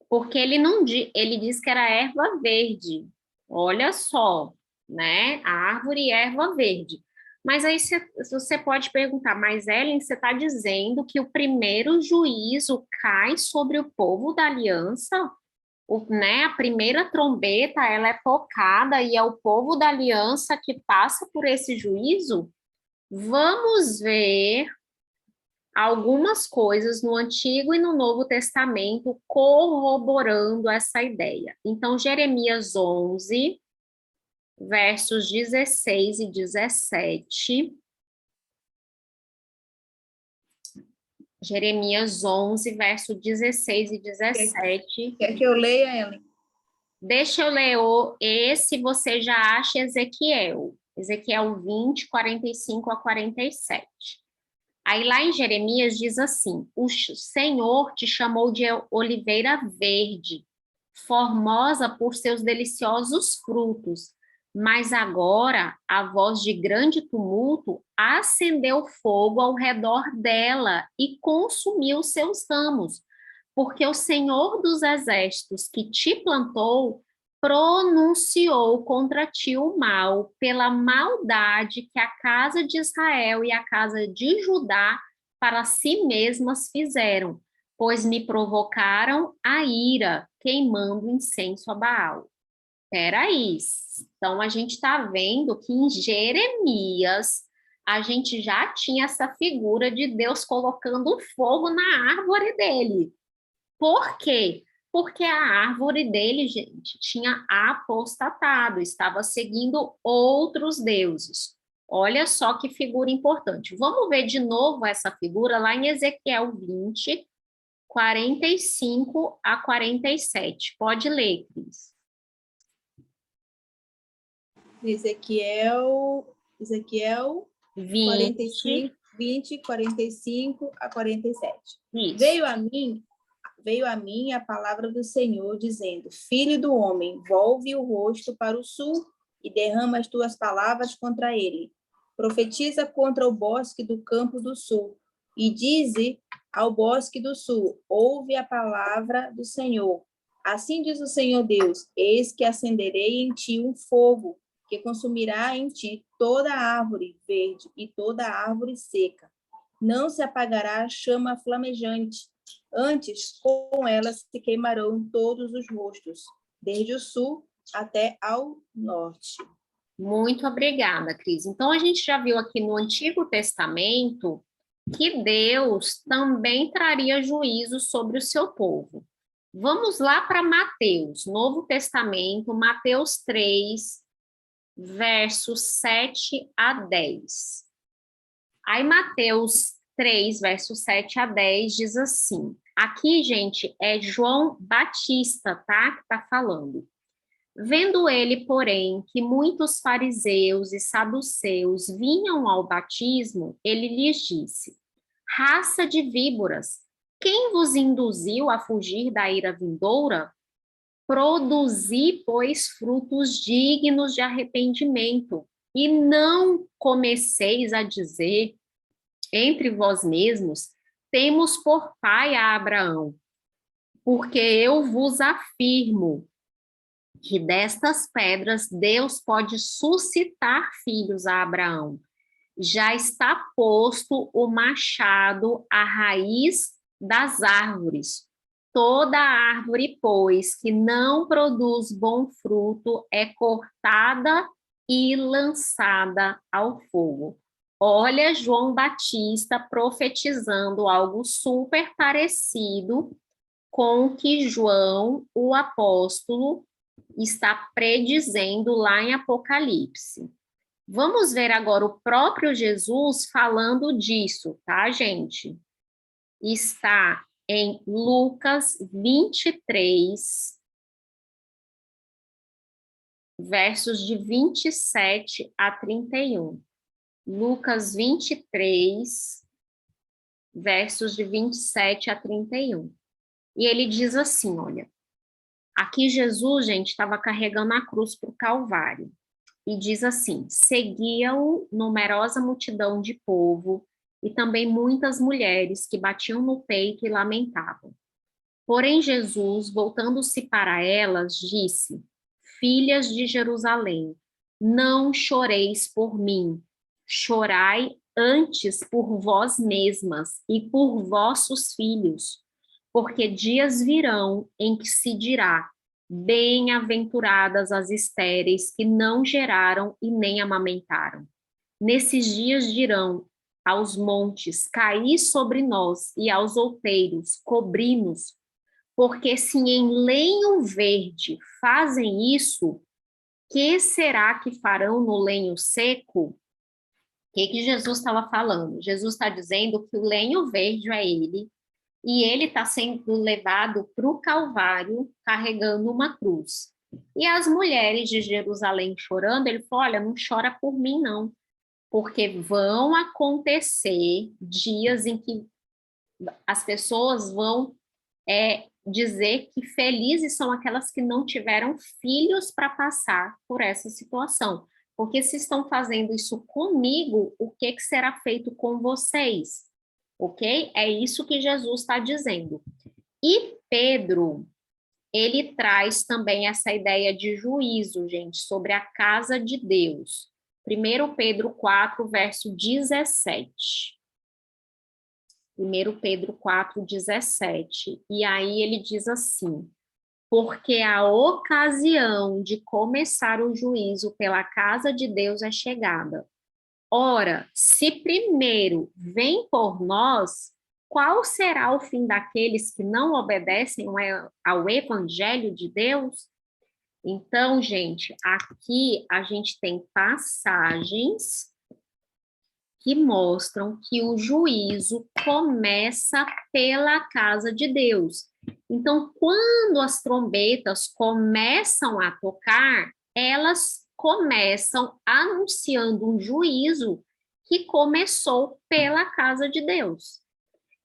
Porque ele diz que era erva verde. Olha só, né? A árvore e erva verde. Mas aí você pode perguntar, mas Ellen, você está dizendo que o primeiro juízo cai sobre o povo da aliança? Né, a primeira trombeta, ela é tocada e é o povo da aliança que passa por esse juízo? Vamos ver algumas coisas no Antigo e no Novo Testamento corroborando essa ideia. Então, Jeremias 11, versos 16 e 17. Jeremias 11, verso 16 e 17. Quer que eu leia, Ellen? Deixa eu ler esse, você já acha Ezequiel. Ezequiel 20, 45 a 47. Aí lá em Jeremias diz assim: o Senhor te chamou de oliveira verde, formosa por seus deliciosos frutos, mas agora a voz de grande tumulto acendeu fogo ao redor dela e consumiu seus ramos, porque o Senhor dos exércitos que te plantou pronunciou contra ti o mal pela maldade que a casa de Israel e a casa de Judá para si mesmas fizeram, pois me provocaram a ira, queimando incenso a Baal. Peraí, então a gente está vendo que em Jeremias a gente já tinha essa figura de Deus colocando fogo na árvore dele. Por quê? Porque a árvore dele, gente, tinha apostatado, estava seguindo outros deuses. Olha só que figura importante. Vamos ver de novo essa figura lá em Ezequiel 20, 45 a 47. Pode ler, Cris. Ezequiel 20. 20, 45 a 47. Isso. Veio a mim a palavra do Senhor, dizendo: Filho do homem, volve o rosto para o sul e derrama as tuas palavras contra ele. Profetiza contra o bosque do campo do sul e dize ao bosque do sul: ouve a palavra do Senhor. Assim diz o Senhor Deus: eis que acenderei em ti um fogo que consumirá em ti toda a árvore verde e toda a árvore seca. Não se apagará a chama flamejante. Antes, com ela se queimarão todos os rostos, desde o sul até ao norte. Muito obrigada, Cris. Então, a gente já viu aqui no Antigo Testamento que Deus também traria juízo sobre o seu povo. Vamos lá para Mateus, Novo Testamento, Mateus 3, versos 7 a 10. Aí, Mateus 3, versos 7 a 10, diz assim. Aqui, gente, é João Batista, tá? Que tá falando. Vendo ele, porém, que muitos fariseus e saduceus vinham ao batismo, ele lhes disse: raça de víboras, quem vos induziu a fugir da ira vindoura? Produzi, pois, frutos dignos de arrependimento, e não comeceis a dizer entre vós mesmos: temos por pai a Abraão, porque eu vos afirmo que destas pedras Deus pode suscitar filhos a Abraão. Já está posto o machado à raiz das árvores. Toda árvore, pois, que não produz bom fruto, é cortada e lançada ao fogo. Olha João Batista profetizando algo super parecido com o que João, o apóstolo, está predizendo lá em Apocalipse. Vamos ver agora o próprio Jesus falando disso, tá, gente? Está em Lucas 23, versos de 27 a 31. Lucas 23, versos de 27 a 31. E ele diz assim, olha, aqui Jesus, gente, estava carregando a cruz para o Calvário. E diz assim, seguia-o numerosa multidão de povo e também muitas mulheres que batiam no peito e lamentavam. Porém, Jesus, voltando-se para elas, disse, filhas de Jerusalém, não choreis por mim, chorai antes por vós mesmas e por vossos filhos, porque dias virão em que se dirá, bem-aventuradas as estéreis que não geraram e nem amamentaram. Nesses dias dirão aos montes, caí sobre nós, e aos outeiros, cobri-nos, porque se em lenho verde fazem isso, que será que farão no lenho seco? O que Jesus estava falando? Jesus está dizendo que o lenho verde é ele, e ele está sendo levado para o Calvário carregando uma cruz. E as mulheres de Jerusalém chorando, ele falou, olha, não chora por mim não, porque vão acontecer dias em que as pessoas vão dizer que felizes são aquelas que não tiveram filhos para passar por essa situação. Porque se estão fazendo isso comigo, o que será feito com vocês? Ok? É isso que Jesus está dizendo. E Pedro, ele traz também essa ideia de juízo, gente, sobre a casa de Deus. 1 Pedro 4, verso 17. 1 Pedro 4, 17. E aí ele diz assim, porque a ocasião de começar o juízo pela casa de Deus é chegada. Ora, se primeiro vem por nós, qual será o fim daqueles que não obedecem ao Evangelho de Deus? Então, gente, aqui a gente tem passagens que mostram que o juízo começa pela casa de Deus. Então, quando as trombetas começam a tocar, elas começam anunciando um juízo que começou pela casa de Deus.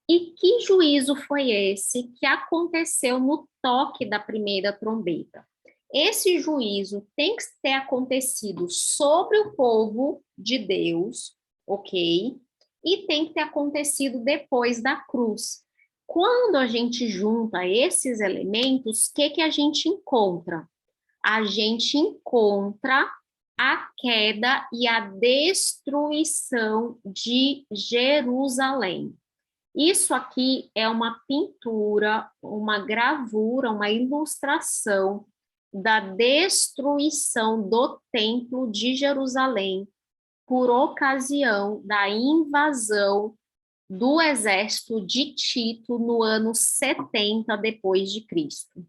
E que juízo foi esse que aconteceu no toque da primeira trombeta? Esse juízo tem que ter acontecido sobre o povo de Deus, ok? E tem que ter acontecido depois da cruz. Quando a gente junta esses elementos, o que a gente encontra? A gente encontra a queda e a destruição de Jerusalém. Isso aqui é uma pintura, uma gravura, uma ilustração da destruição do Templo de Jerusalém por ocasião da invasão do exército de Tito no ano 70 depois de Cristo.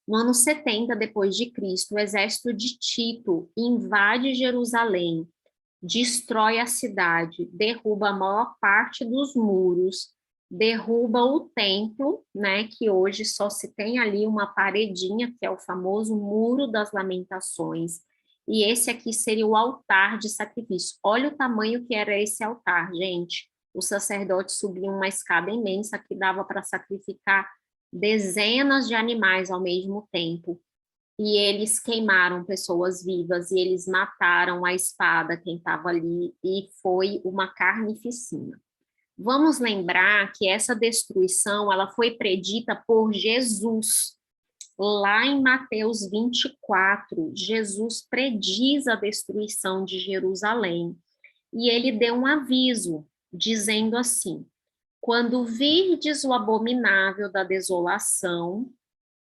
No ano 70 depois de Cristo, o exército de Tito invade Jerusalém, destrói a cidade, derruba a maior parte dos muros, derruba o templo, né, que hoje só se tem ali uma paredinha, que é o famoso Muro das Lamentações, e esse aqui seria o altar de sacrifício. Olha o tamanho que era esse altar, gente. Os sacerdotes subiam uma escada imensa que dava para sacrificar dezenas de animais ao mesmo tempo. E eles queimaram pessoas vivas, e eles mataram a espada quem estava ali, e foi uma carnificina. Vamos lembrar que essa destruição, ela foi predita por Jesus, lá em Mateus 24, Jesus prediz a destruição de Jerusalém, e ele deu um aviso, dizendo assim: quando virdes o abominável da desolação,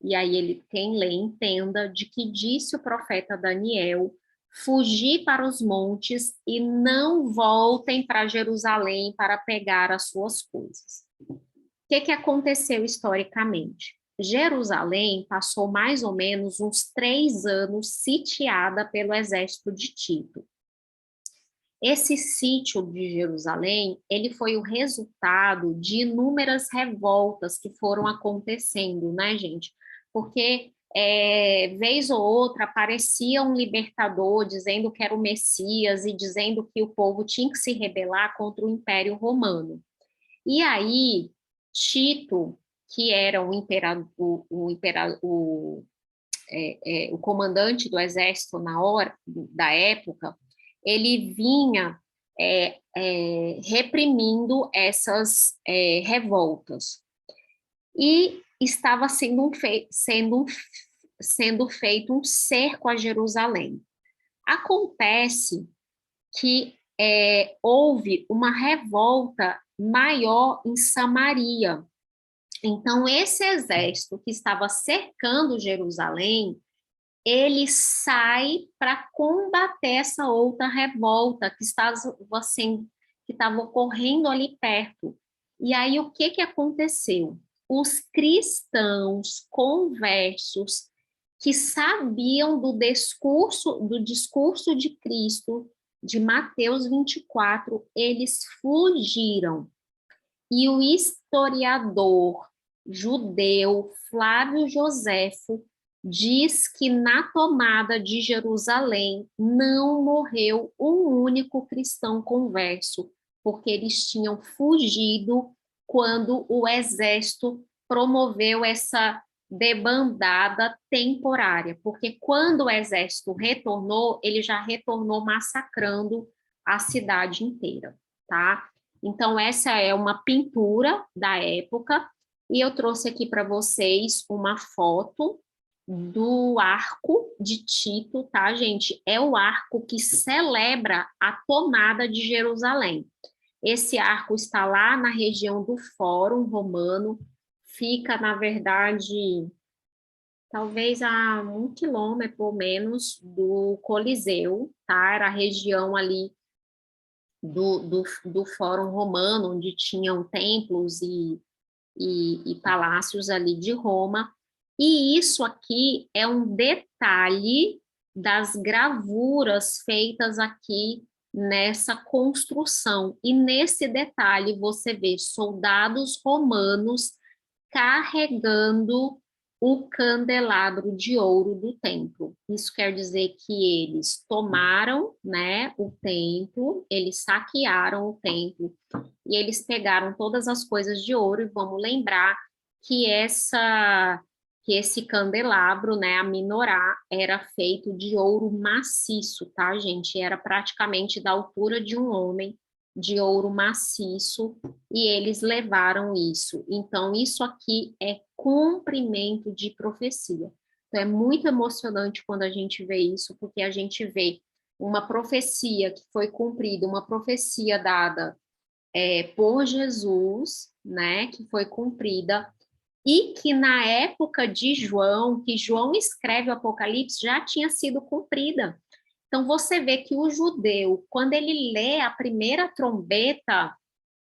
e aí quem lê entenda de que disse o profeta Daniel, fugir para os montes e não voltem para Jerusalém para pegar as suas coisas. O que aconteceu historicamente? Jerusalém passou mais ou menos uns 3 anos sitiada pelo exército de Tito. Esse sítio de Jerusalém, ele foi o resultado de inúmeras revoltas que foram acontecendo, né, gente? Porque, vez ou outra, aparecia um libertador dizendo que era o Messias e dizendo que o povo tinha que se rebelar contra o Império Romano. E aí, Tito, que era o comandante do exército na hora da época, ele vinha reprimindo essas revoltas. E estava sendo feito um cerco a Jerusalém. Acontece que houve uma revolta maior em Samaria. Então, esse exército que estava cercando Jerusalém, ele sai para combater essa outra revolta que estava ocorrendo ali perto. E aí, o que aconteceu? Os cristãos conversos que sabiam do discurso de Cristo, de Mateus 24, eles fugiram. E o historiador judeu Flávio Joséfo diz que na tomada de Jerusalém não morreu um único cristão converso, porque eles tinham fugido quando o exército promoveu essa debandada temporária, porque quando o exército retornou, ele já retornou massacrando a cidade inteira, tá? Então, essa é uma pintura da época, e eu trouxe aqui para vocês uma foto do arco de Tito, tá, gente? É o arco que celebra a tomada de Jerusalém. Esse arco está lá na região do Fórum Romano, fica, na verdade, talvez a 1 quilômetro ou menos do Coliseu, tá? Era a região ali do Fórum Romano, onde tinham templos e palácios ali de Roma. E isso aqui é um detalhe das gravuras feitas aqui nessa construção. E nesse detalhe você vê soldados romanos carregando o candelabro de ouro do templo. Isso quer dizer que eles tomaram, né, o templo, eles saquearam o templo e eles pegaram todas as coisas de ouro. E vamos lembrar que esse candelabro, né, a menorá, era feito de ouro maciço, tá, gente? Era praticamente da altura de um homem, de ouro maciço, e eles levaram isso. Então, isso aqui é cumprimento de profecia. Então, é muito emocionante quando a gente vê isso, porque a gente vê uma profecia que foi cumprida, uma profecia dada por Jesus, né, que foi cumprida, e que na época de João, que João escreve o Apocalipse, já tinha sido cumprida. Então, você vê que o judeu, quando ele lê a primeira trombeta,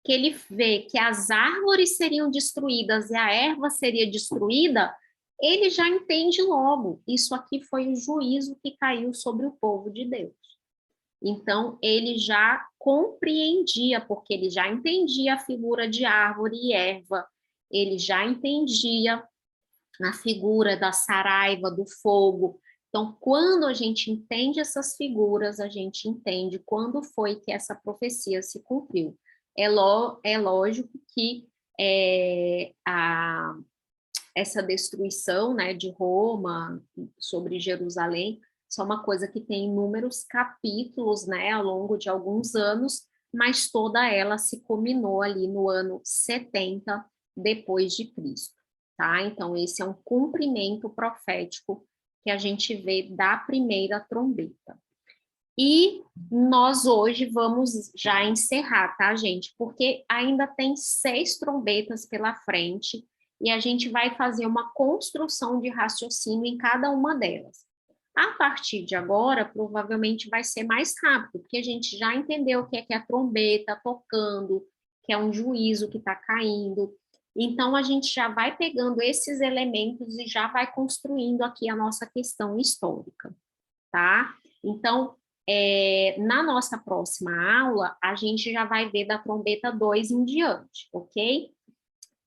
que ele vê que as árvores seriam destruídas e a erva seria destruída, ele já entende logo, isso aqui foi o juízo que caiu sobre o povo de Deus. Então, ele já compreendia, porque ele já entendia a figura de árvore e erva, ele já entendia a figura da saraiva, do fogo. Então, quando a gente entende essas figuras, a gente entende quando foi que essa profecia se cumpriu. É lógico que essa destruição, né, de Roma, sobre Jerusalém, isso é uma coisa que tem inúmeros capítulos, né, ao longo de alguns anos, mas toda ela se culminou ali no ano 70 depois de Cristo, tá? Então, esse é um cumprimento profético que a gente vê da primeira trombeta. E nós hoje vamos já encerrar, tá, gente? Porque ainda tem 6 trombetas pela frente e a gente vai fazer uma construção de raciocínio em cada uma delas. A partir de agora, provavelmente vai ser mais rápido, porque a gente já entendeu o que é a trombeta tocando, que é um juízo que está caindo. Então, a gente já vai pegando esses elementos e já vai construindo aqui a nossa questão histórica, tá? Então, na nossa próxima aula, a gente já vai ver da trombeta 2 em diante, ok?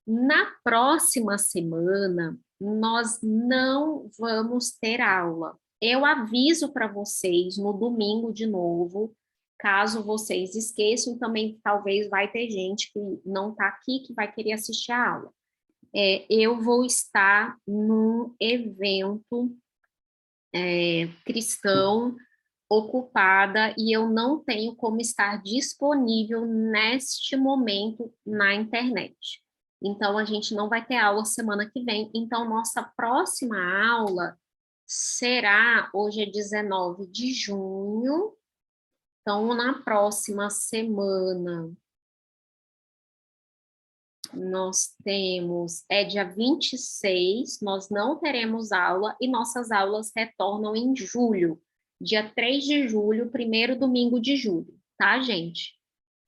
Na próxima semana, nós não vamos ter aula. Eu aviso para vocês no domingo de novo, caso vocês esqueçam, também talvez vai ter gente que não está aqui, que vai querer assistir a aula. Eu vou estar num evento cristão ocupada e eu não tenho como estar disponível neste momento na internet. Então, a gente não vai ter aula semana que vem. Então, nossa próxima aula será, hoje é 19 de junho, então, na próxima semana, nós temos, dia 26, nós não teremos aula e nossas aulas retornam em julho, dia 3 de julho, primeiro domingo de julho, tá, gente?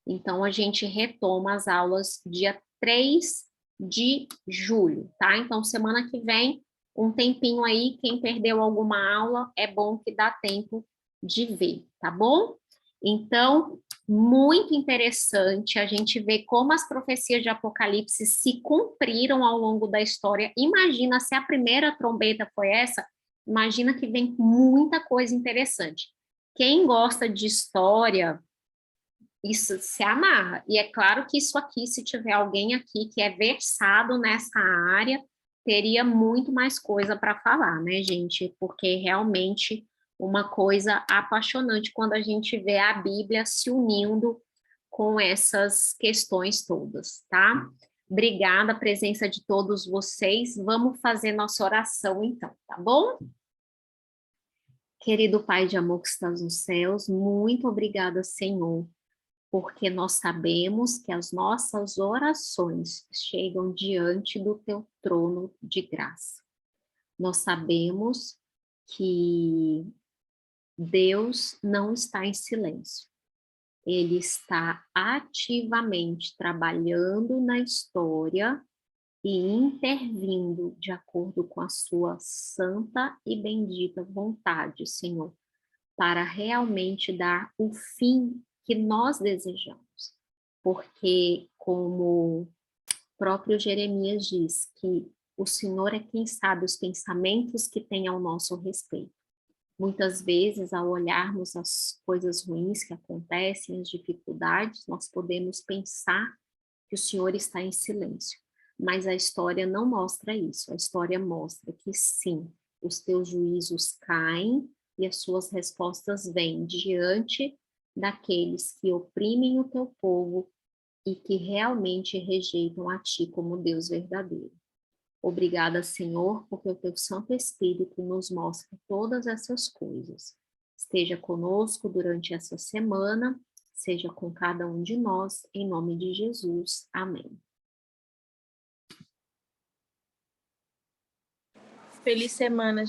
Então, a gente retoma as aulas dia 3 de julho, tá? Então, semana que vem, um tempinho aí, quem perdeu alguma aula, é bom que dá tempo de ver, tá bom? Então, muito interessante a gente ver como as profecias de Apocalipse se cumpriram ao longo da história. Imagina se a primeira trombeta foi essa, imagina que vem muita coisa interessante. Quem gosta de história, isso se amarra. E é claro que isso aqui, se tiver alguém aqui que é versado nessa área, teria muito mais coisa para falar, né, gente? Porque realmente uma coisa apaixonante quando a gente vê a Bíblia se unindo com essas questões todas, tá? Obrigada a presença de todos vocês. Vamos fazer nossa oração então, tá bom? Querido Pai de amor que estás nos céus, muito obrigada, Senhor, porque nós sabemos que as nossas orações chegam diante do teu trono de graça. Nós sabemos que Deus não está em silêncio. Ele está ativamente trabalhando na história e intervindo de acordo com a sua santa e bendita vontade, Senhor, para realmente dar o fim que nós desejamos. Porque, como o próprio Jeremias diz, que o Senhor é quem sabe os pensamentos que tem ao nosso respeito. Muitas vezes, ao olharmos as coisas ruins que acontecem, as dificuldades, nós podemos pensar que o Senhor está em silêncio. Mas a história não mostra isso. A história mostra que sim, os teus juízos caem e as suas respostas vêm diante daqueles que oprimem o teu povo e que realmente rejeitam a ti como Deus verdadeiro. Obrigada, Senhor, porque o teu Santo Espírito nos mostra todas essas coisas. Esteja conosco durante essa semana, seja com cada um de nós, em nome de Jesus. Amém. Feliz semana, gente.